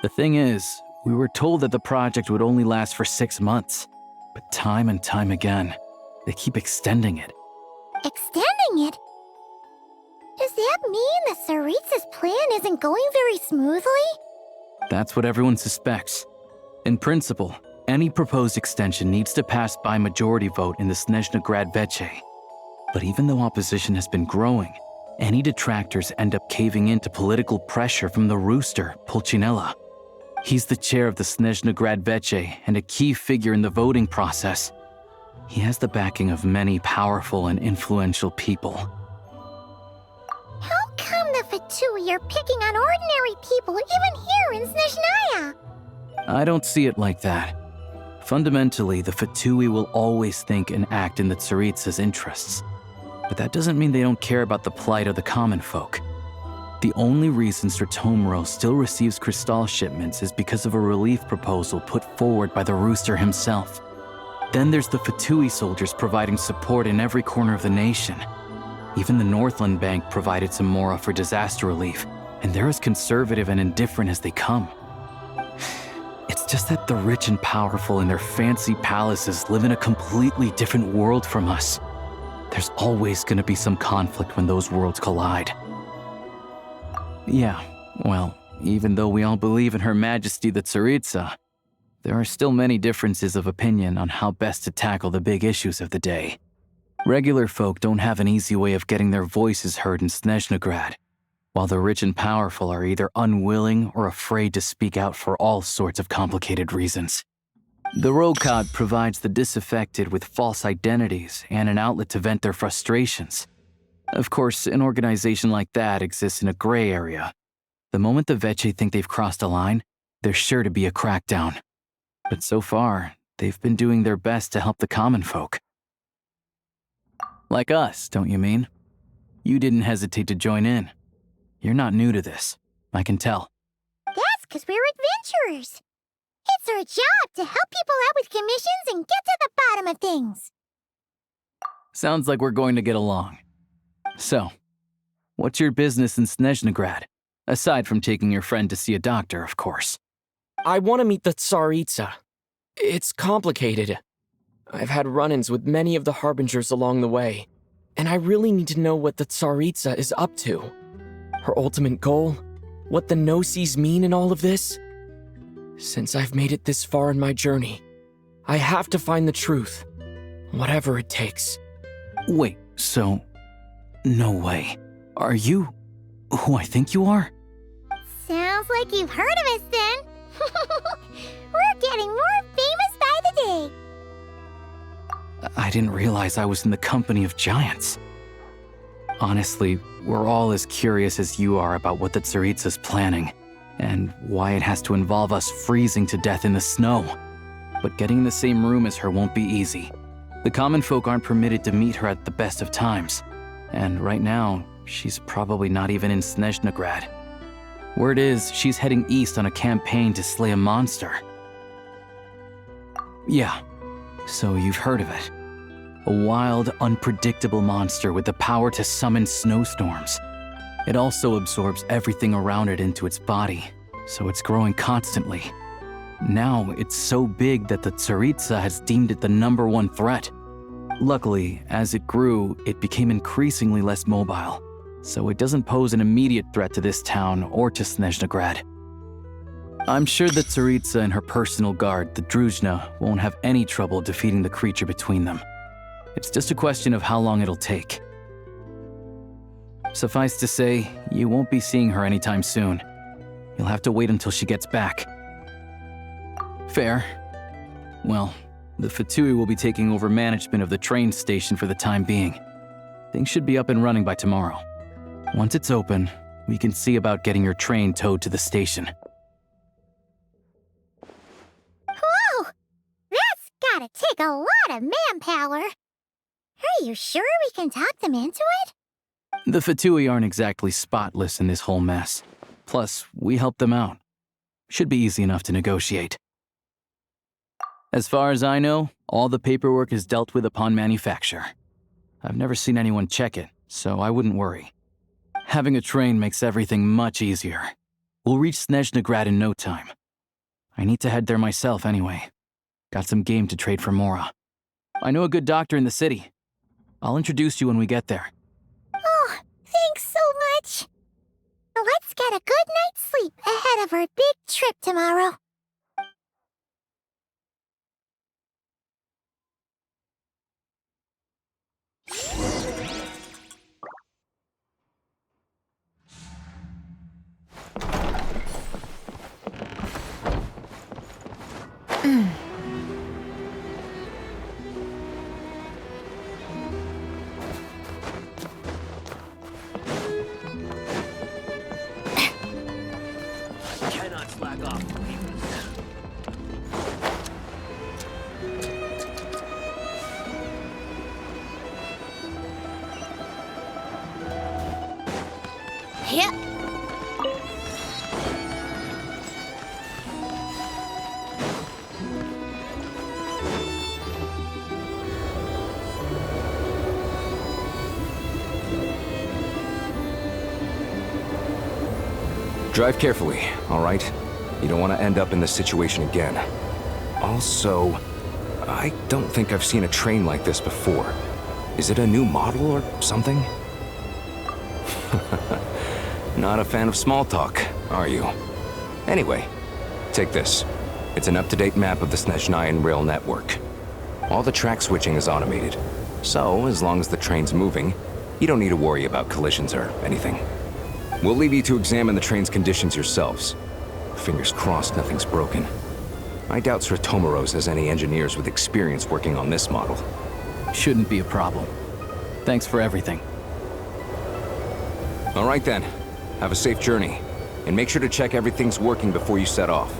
The thing is, we were told that the project would only last for 6 months, but time and time again, they keep extending it. Extending it? Does that mean the Tsaritsa's plan isn't going very smoothly? That's what everyone suspects. In principle, any proposed extension needs to pass by majority vote in the Snezhnegrad Veche. But even though opposition has been growing, any detractors end up caving in to political pressure from the rooster, Pulcinella. He's the chair of the Snezhnegrad Veche and a key figure in the voting process. He has the backing of many powerful and influential people. How come the Fatui are picking on ordinary people even here in Snezhnaya? I don't see it like that. Fundamentally, the Fatui will always think and act in the Tsaritsa's interests. But that doesn't mean they don't care about the plight of the common folk. The only reason Sratomiro still receives crystal shipments is because of a relief proposal put forward by the rooster himself. Then there's the Fatui soldiers providing support in every corner of the nation. Even the Northland Bank provided some mora for disaster relief, and they're as conservative and indifferent as they come. It's just that the rich and powerful in their fancy palaces live in a completely different world from us. There's always going to be some conflict when those worlds collide. Yeah, well, even though we all believe in Her Majesty the Tsaritsa, there are still many differences of opinion on how best to tackle the big issues of the day. Regular folk don't have an easy way of getting their voices heard in Snezhnegrad, while the rich and powerful are either unwilling or afraid to speak out for all sorts of complicated reasons. The Rokad provides the disaffected with false identities and an outlet to vent their frustrations. Of course, an organization like that exists in a gray area. The moment the Veche think they've crossed a line, there's sure to be a crackdown. But so far, they've been doing their best to help the common folk. Like us, don't you mean? You didn't hesitate to join in. You're not new to this, I can tell. That's because we're adventurers. It's our job to help people out with commissions and get to the bottom of things. Sounds like we're going to get along. So, what's your business in Snezhnegrad? Aside from taking your friend to see a doctor, of course. I want to meet the Tsaritsa. It's complicated. I've had run-ins with many of the Harbingers along the way, and I really need to know what the Tsaritsa is up to. Her ultimate goal? What the Gnosis mean in all of this? Since I've made it this far in my journey, I have to find the truth, whatever it takes. Wait, so... No way. Are you who I think you are? Sounds like you've heard of us then. We're getting more famous by the day. I didn't realize I was in the company of giants. Honestly, we're all as curious as you are about what the Tsaritsa's planning, and why it has to involve us freezing to death in the snow. But getting in the same room as her won't be easy. The common folk aren't permitted to meet her at the best of times, and right now, she's probably not even in Snezhnegrad. Word is, she's heading east on a campaign to slay a monster. Yeah, so you've heard of it. A wild, unpredictable monster with the power to summon snowstorms. It also absorbs everything around it into its body, so it's growing constantly. Now, it's so big that the Tsaritsa has deemed it the #1 threat. Luckily, as it grew, it became increasingly less mobile, so it doesn't pose an immediate threat to this town or to Snezhnegrad. I'm sure the Tsaritsa and her personal guard, the Druzhna, won't have any trouble defeating the creature between them. It's just a question of how long it'll take. Suffice to say, you won't be seeing her anytime soon. You'll have to wait until she gets back. Fair. Well, the Fatui will be taking over management of the train station for the time being. Things should be up and running by tomorrow. Once it's open, we can see about getting your train towed to the station. Whoa! That's gotta take a lot of manpower. Are you sure we can talk them into it? The Fatui aren't exactly spotless in this whole mess. Plus, we helped them out. Should be easy enough to negotiate. As far as I know, all the paperwork is dealt with upon manufacture. I've never seen anyone check it, so I wouldn't worry. Having a train makes everything much easier. We'll reach Snezhnegrad in no time. I need to head there myself anyway. Got some game to trade for Mora. I know a good doctor in the city. I'll introduce you when we get there. Oh, thanks so much. Let's get a good night's sleep ahead of our big trip tomorrow. Cannot slack off. Yep. Drive carefully, all right? You don't want to end up in this situation again. Also, I don't think I've seen a train like this before. Is it a new model or something? Not a fan of small talk, are you? Anyway, take this. It's an up-to-date map of the Snezhnayan rail network. All the track switching is automated, so as long as the train's moving, you don't need to worry about collisions or anything. We'll leave you to examine the train's conditions yourselves. Fingers crossed nothing's broken. I doubt Sratomoros has any engineers with experience working on this model. Shouldn't be a problem. Thanks for everything. All right then. Have a safe journey. And make sure to check everything's working before you set off.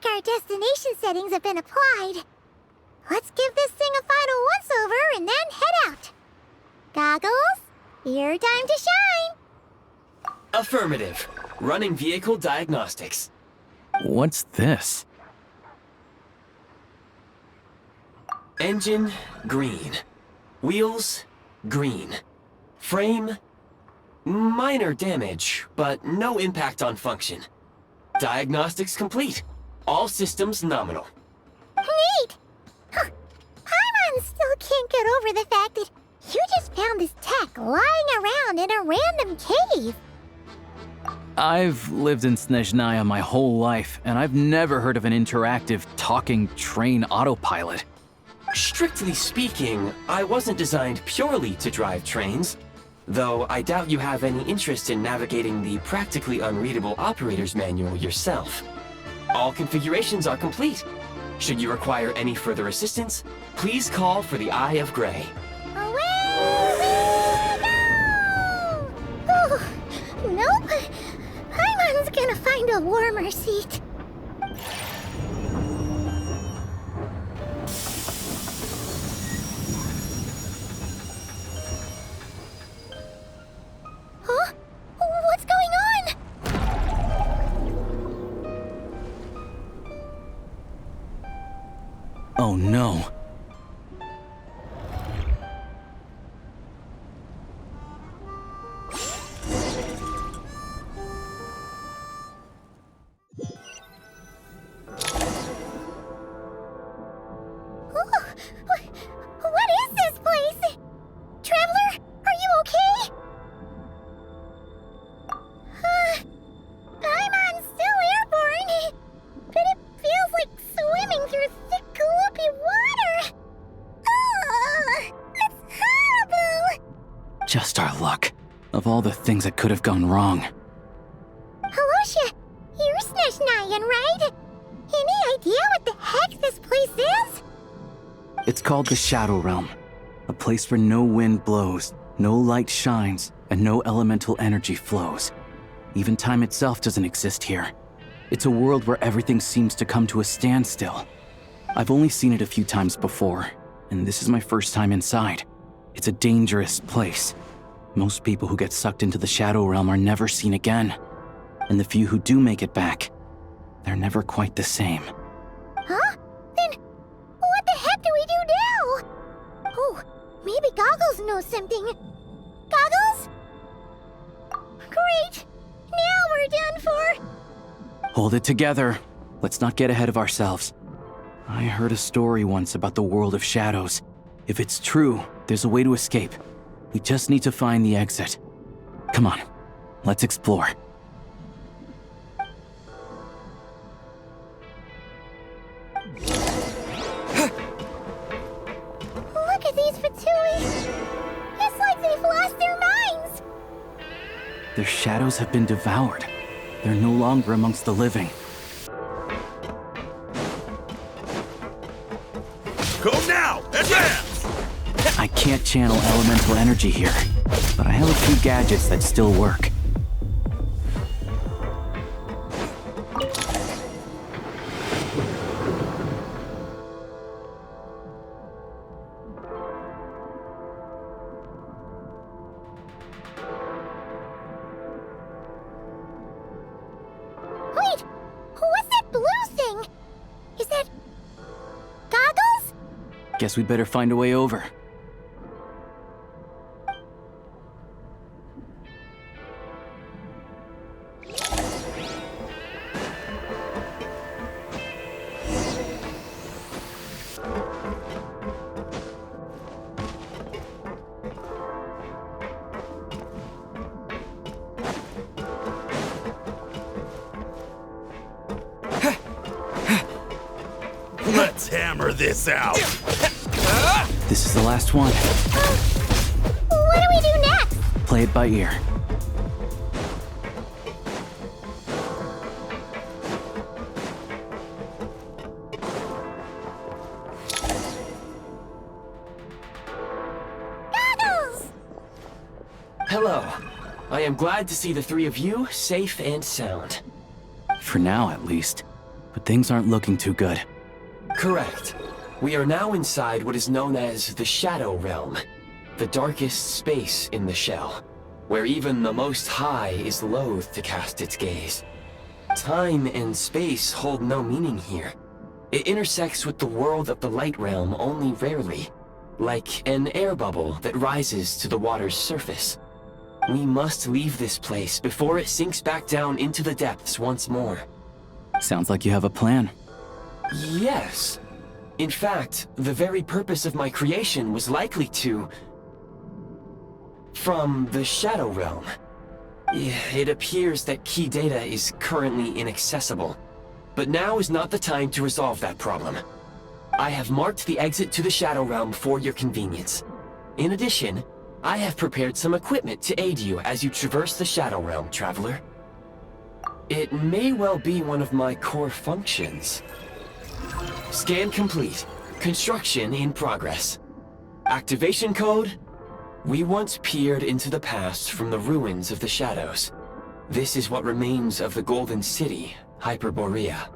Our destination settings have been applied. Let's give this thing a final once-over and then head out. Goggles, your time to shine. Affirmative. Running vehicle diagnostics. What's this? Engine, green. Wheels, green. Frame, minor damage, but no impact on function. Diagnostics complete. All systems nominal. Neat! Huh. Paimon still can't get over the fact that you just found this tech lying around in a random cave. I've lived in Snezhnaya my whole life, and I've never heard of an interactive, talking train autopilot. Strictly speaking, I wasn't designed purely to drive trains, though I doubt you have any interest in navigating the practically unreadable operator's manual yourself. All configurations are complete. Should you require any further assistance, please call for the Eye of Grey. Away we go! Oh, nope. Paimon's gonna find a warmer seat. Huh? What's going on? Oh no. What is this place? Traveler, are you okay? Paimon's still airborne, but it feels like swimming through thick, gloopy water. That's horrible! Just our luck. Of all the things that could have gone wrong. Halosha, you're Snezhnayan, right? Any idea what the heck this place is? It's called the Shadow Realm. A place where no wind blows, no light shines, and no elemental energy flows. Even time itself doesn't exist here. It's a world where everything seems to come to a standstill. I've only seen it a few times before, and this is my first time inside. It's a dangerous place. Most people who get sucked into the Shadow Realm are never seen again. And the few who do make it back, they're never quite the same. Huh? Then, what the heck do we do now? Oh, maybe Goggles knows something. Goggles? Great! Now we're done for! Hold it together. Let's not get ahead of ourselves. I heard a story once about the world of shadows. If it's true, there's a way to escape. We just need to find the exit. Come on, let's explore. Look at these Fatui! It's like they've lost their minds! Their shadows have been devoured. They're no longer amongst the living. Go now! Advance! I can't channel elemental energy here, but I have a few gadgets that still work. Wait! What's that blue thing? Is that... Goggles? Guess we'd better find a way over. Let's hammer this out! This is the last one. What do we do next? Play it by ear. Goggles! Hello. I am glad to see the three of you safe and sound. For now, at least. But things aren't looking too good. Correct. We are now inside what is known as the Shadow Realm, the darkest space in the shell, where even the Most High is loath to cast its gaze. Time and space hold no meaning here. It intersects with the world of the Light Realm only rarely, like an air bubble that rises to the water's surface. We must leave this place before it sinks back down into the depths once more. Sounds like you have a plan. Yes. In fact, the very purpose of my creation was likely to... from the Shadow Realm. It appears that key data is currently inaccessible, but now is not the time to resolve that problem. I have marked the exit to the Shadow Realm for your convenience. In addition, I have prepared some equipment to aid you as you traverse the Shadow Realm, Traveler. It may well be one of my core functions. Scan complete. Construction in progress. Activation code? We once peered into the past from the ruins of the shadows. This is what remains of the Golden City, Hyperborea.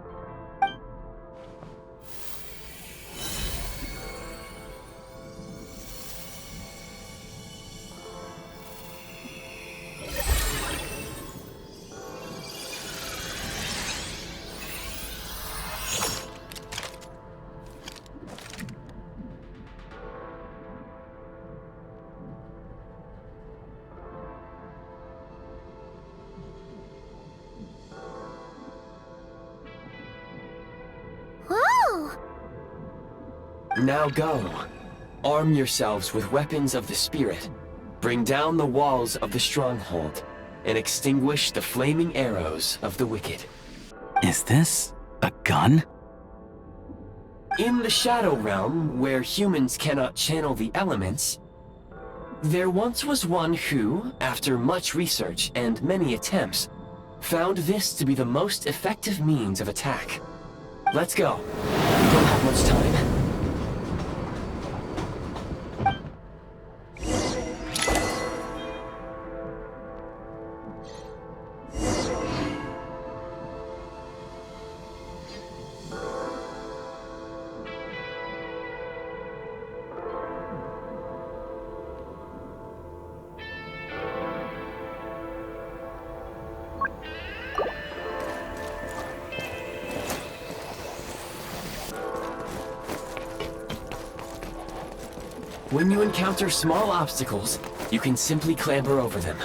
Now go. Arm yourselves with weapons of the spirit. Bring down the walls of the stronghold, and extinguish the flaming arrows of the wicked. Is this a gun? In the Shadow Realm, where humans cannot channel the elements, there once was one who, after much research and many attempts, found this to be the most effective means of attack. Let's go. We don't have much time. When you encounter small obstacles, you can simply clamber over them.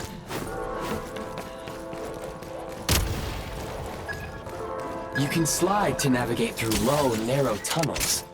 You can slide to navigate through low, narrow tunnels.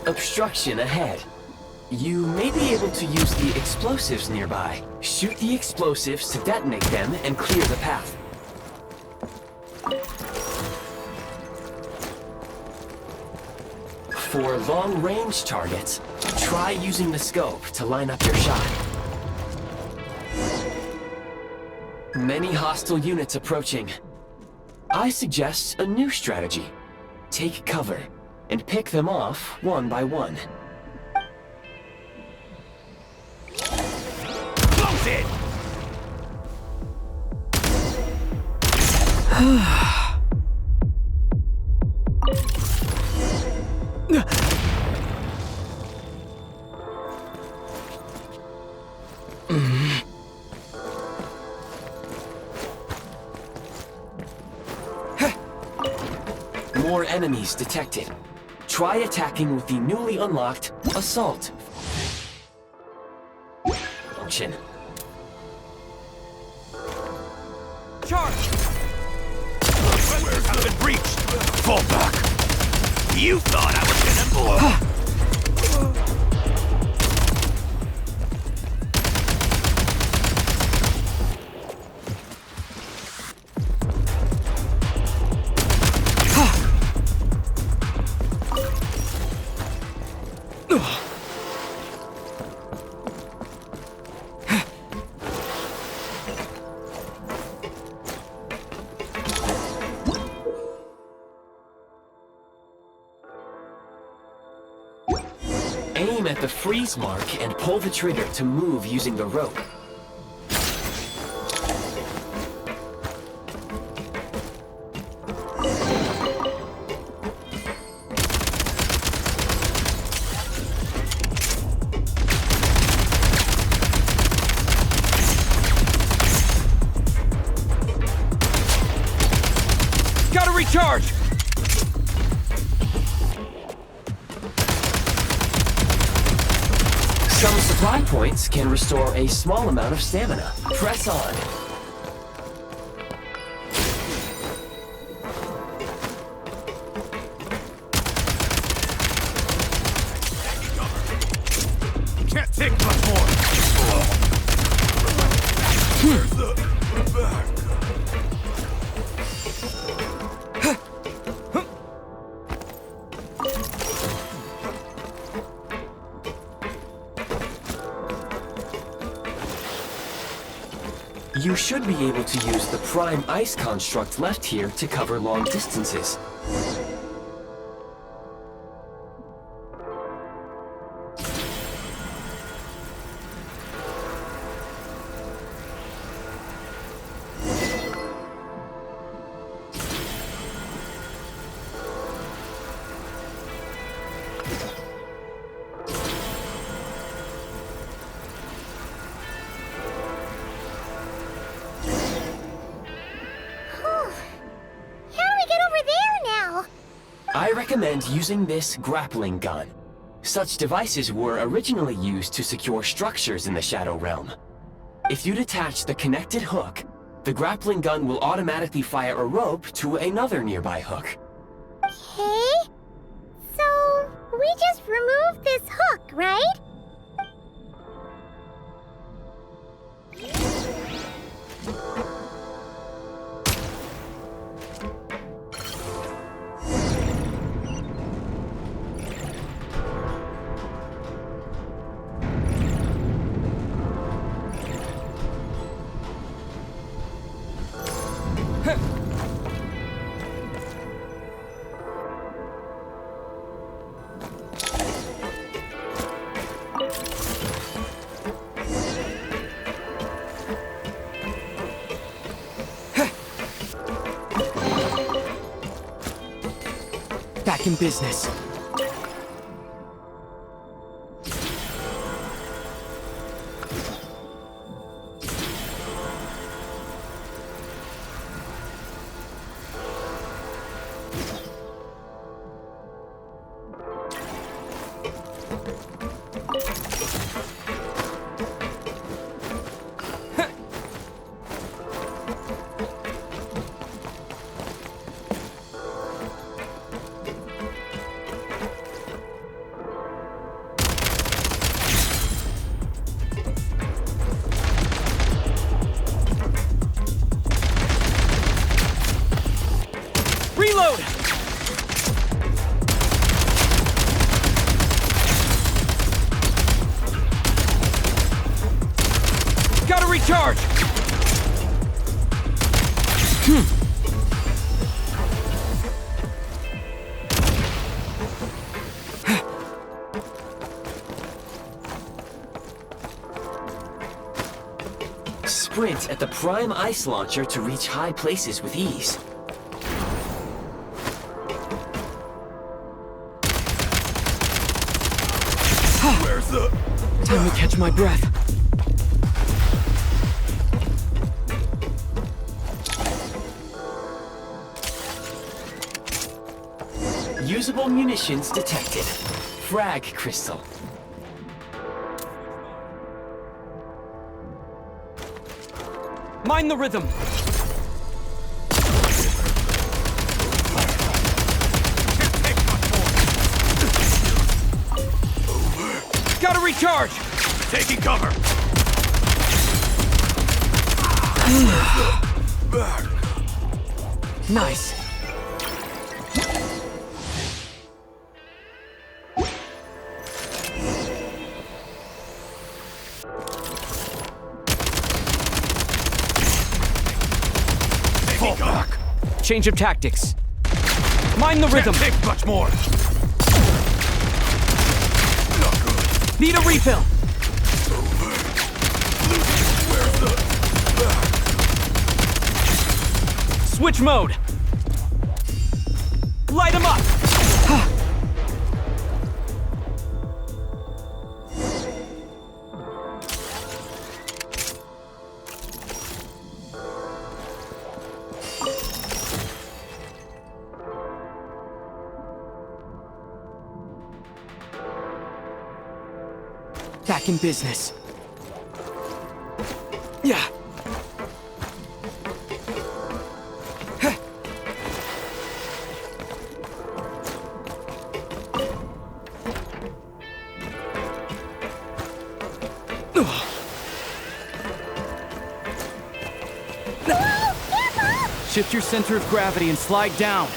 Obstruction ahead. You may be able to use the explosives nearby. Shoot the explosives to detonate them and clear the path. For long-range targets, try using the scope to line up your shot. Many hostile units approaching. I suggest a new strategy. Take cover and pick them off one by one. Close it! More enemies detected. Try attacking with the newly unlocked Assault function. Charge! Squares have been breached! Fall back! You thought I was gonna blow! Aim at the freeze mark and pull the trigger to move using the rope. Gotta recharge! Some supply points can restore a small amount of stamina. Press on. Can't take much more! Where's the back? You should be able to use the prime ice construct left here to cover long distances. I recommend using this grappling gun. Such devices were originally used to secure structures in the Shadow Realm. If you detach the connected hook, the grappling gun will automatically fire a rope to another nearby hook. Okay. So, we just remove this hook, right? Back in business. Reload! Gotta recharge! Sprint at the prime ice launcher to reach high places with ease. Where's the... Time to catch my breath. Unusable munitions detected. Frag crystal. Mind the rhythm. Gotta recharge! Taking cover! Nice. Fall back! Change of tactics. Mind the rhythm. Can't take much more! Need a refill. Switch mode. Light him up. Back in business. Yeah. Shift your center of gravity and slide down.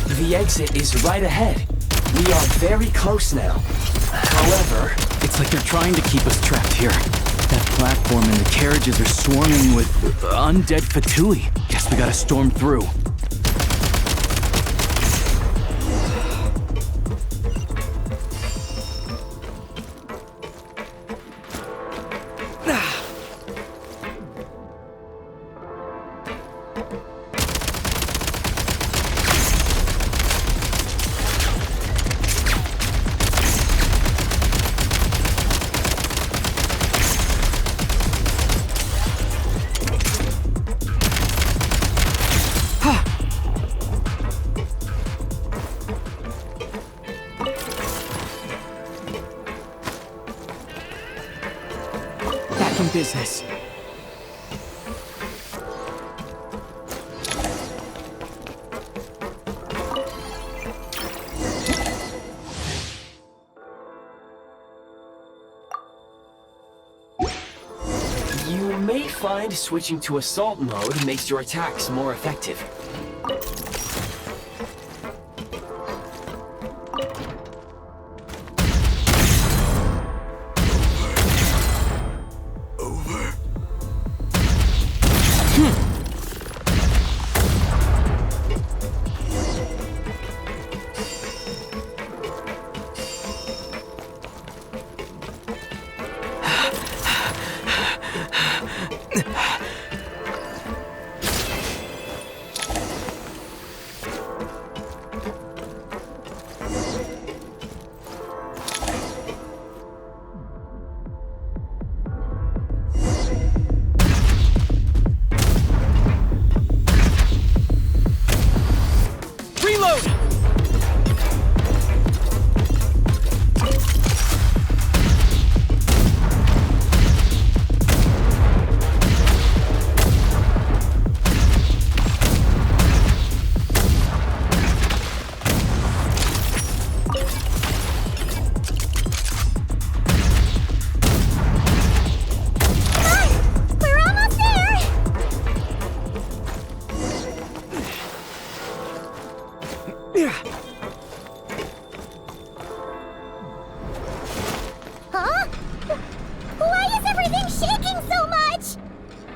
The exit is right ahead. We are very close now. However... It's like they're trying to keep us trapped here. That platform and the carriages are swarming with undead Fatui. Guess we gotta storm through. Business. You may find switching to assault mode makes your attacks more effective.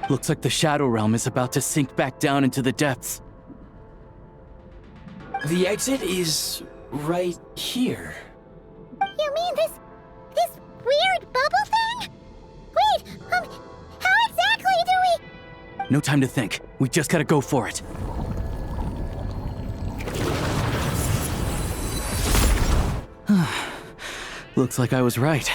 Looks like the Shadow Realm is about to sink back down into the depths. The exit is right here. You mean this weird bubble thing? Wait, No time to think. We just gotta go for it. Looks like I was right.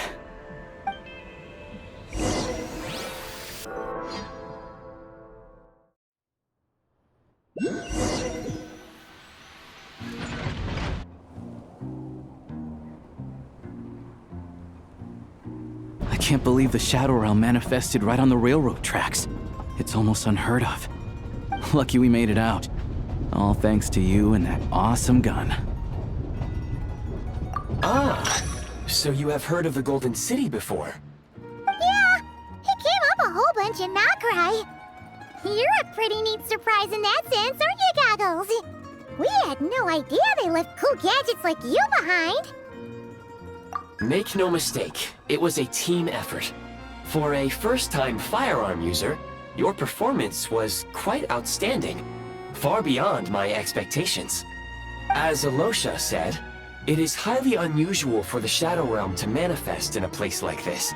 I can't believe the Shadow Realm manifested right on the railroad tracks. It's almost unheard of. Lucky we made it out. All thanks to you and that awesome gun. Ah, so you have heard of the Golden City before? Yeah, it came up a whole bunch in Nokrai. You're a pretty neat surprise in that sense, aren't you, Goggles? We had no idea they left cool gadgets like you behind. Make no mistake, it was a team effort. For a first-time firearm user, your performance was quite outstanding, far beyond my expectations. As Alosha said, it is highly unusual for the Shadow Realm to manifest in a place like this,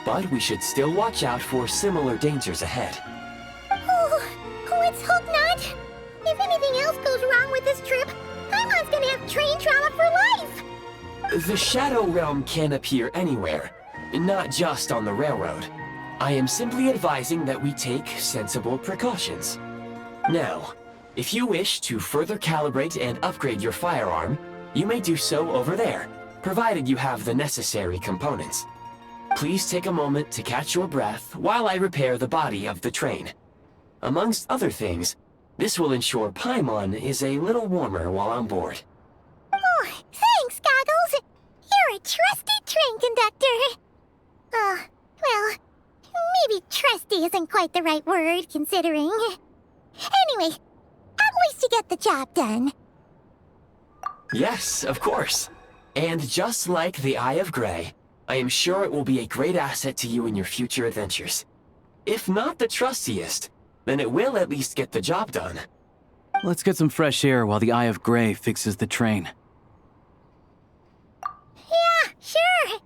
but we should still watch out for similar dangers ahead. Oh, let's hope not. If anything else goes wrong with this trip, Paimon's gonna have train trauma for life. The Shadow Realm can appear anywhere, not just on the railroad. I am simply advising that we take sensible precautions. Now, if you wish to further calibrate and upgrade your firearm, you may do so over there, provided you have the necessary components. Please take a moment to catch your breath while I repair the body of the train. Amongst other things, this will ensure Paimon is a little warmer while on board. Oh, thanks, Goggles. You're a trusty train conductor. Well, maybe trusty isn't quite the right word, considering. Anyway, at least you get the job done. Yes, of course. And just like the Eye of Grey, I am sure it will be a great asset to you in your future adventures. If not the trustiest, then it will at least get the job done. Let's get some fresh air while the Eye of Grey fixes the train. Yeah, sure.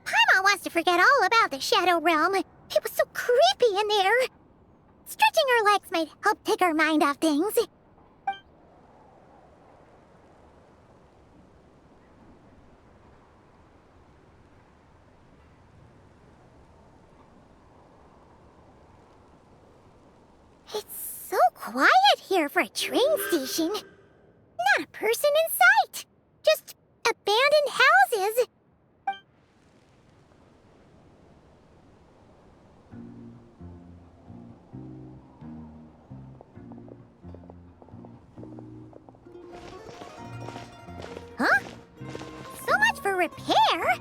Paimon wants to forget all about the Shadow Realm. It was so creepy in there. Stretching her legs might help take her mind off things. It's so quiet here for a train station. Not a person in sight. Just abandoned houses. Huh? So much for repair?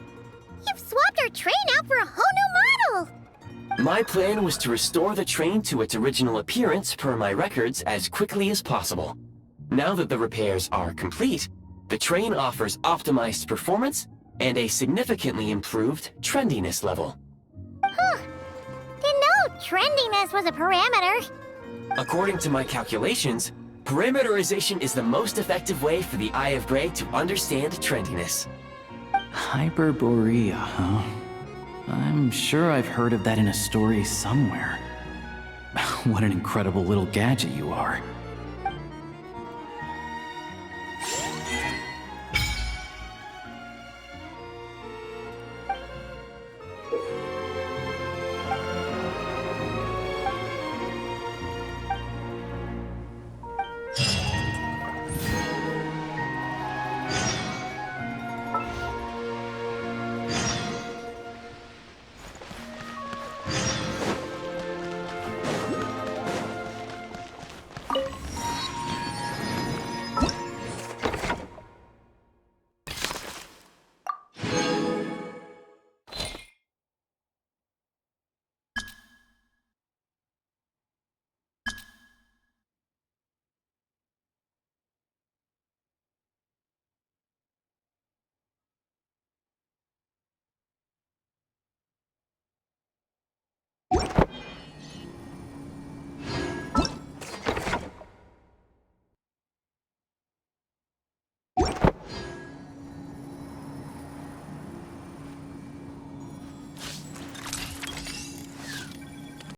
You've swapped our train out for a whole new model! My plan was to restore the train to its original appearance per my records as quickly as possible. Now that the repairs are complete, the train offers optimized performance and a significantly improved trendiness level. Huh. Didn't know trendiness was a parameter. According to my calculations, parameterization is the most effective way for the Eye of Grey to understand trendiness. Hyperborea, huh? I'm sure I've heard of that in a story somewhere. What an incredible little gadget you are.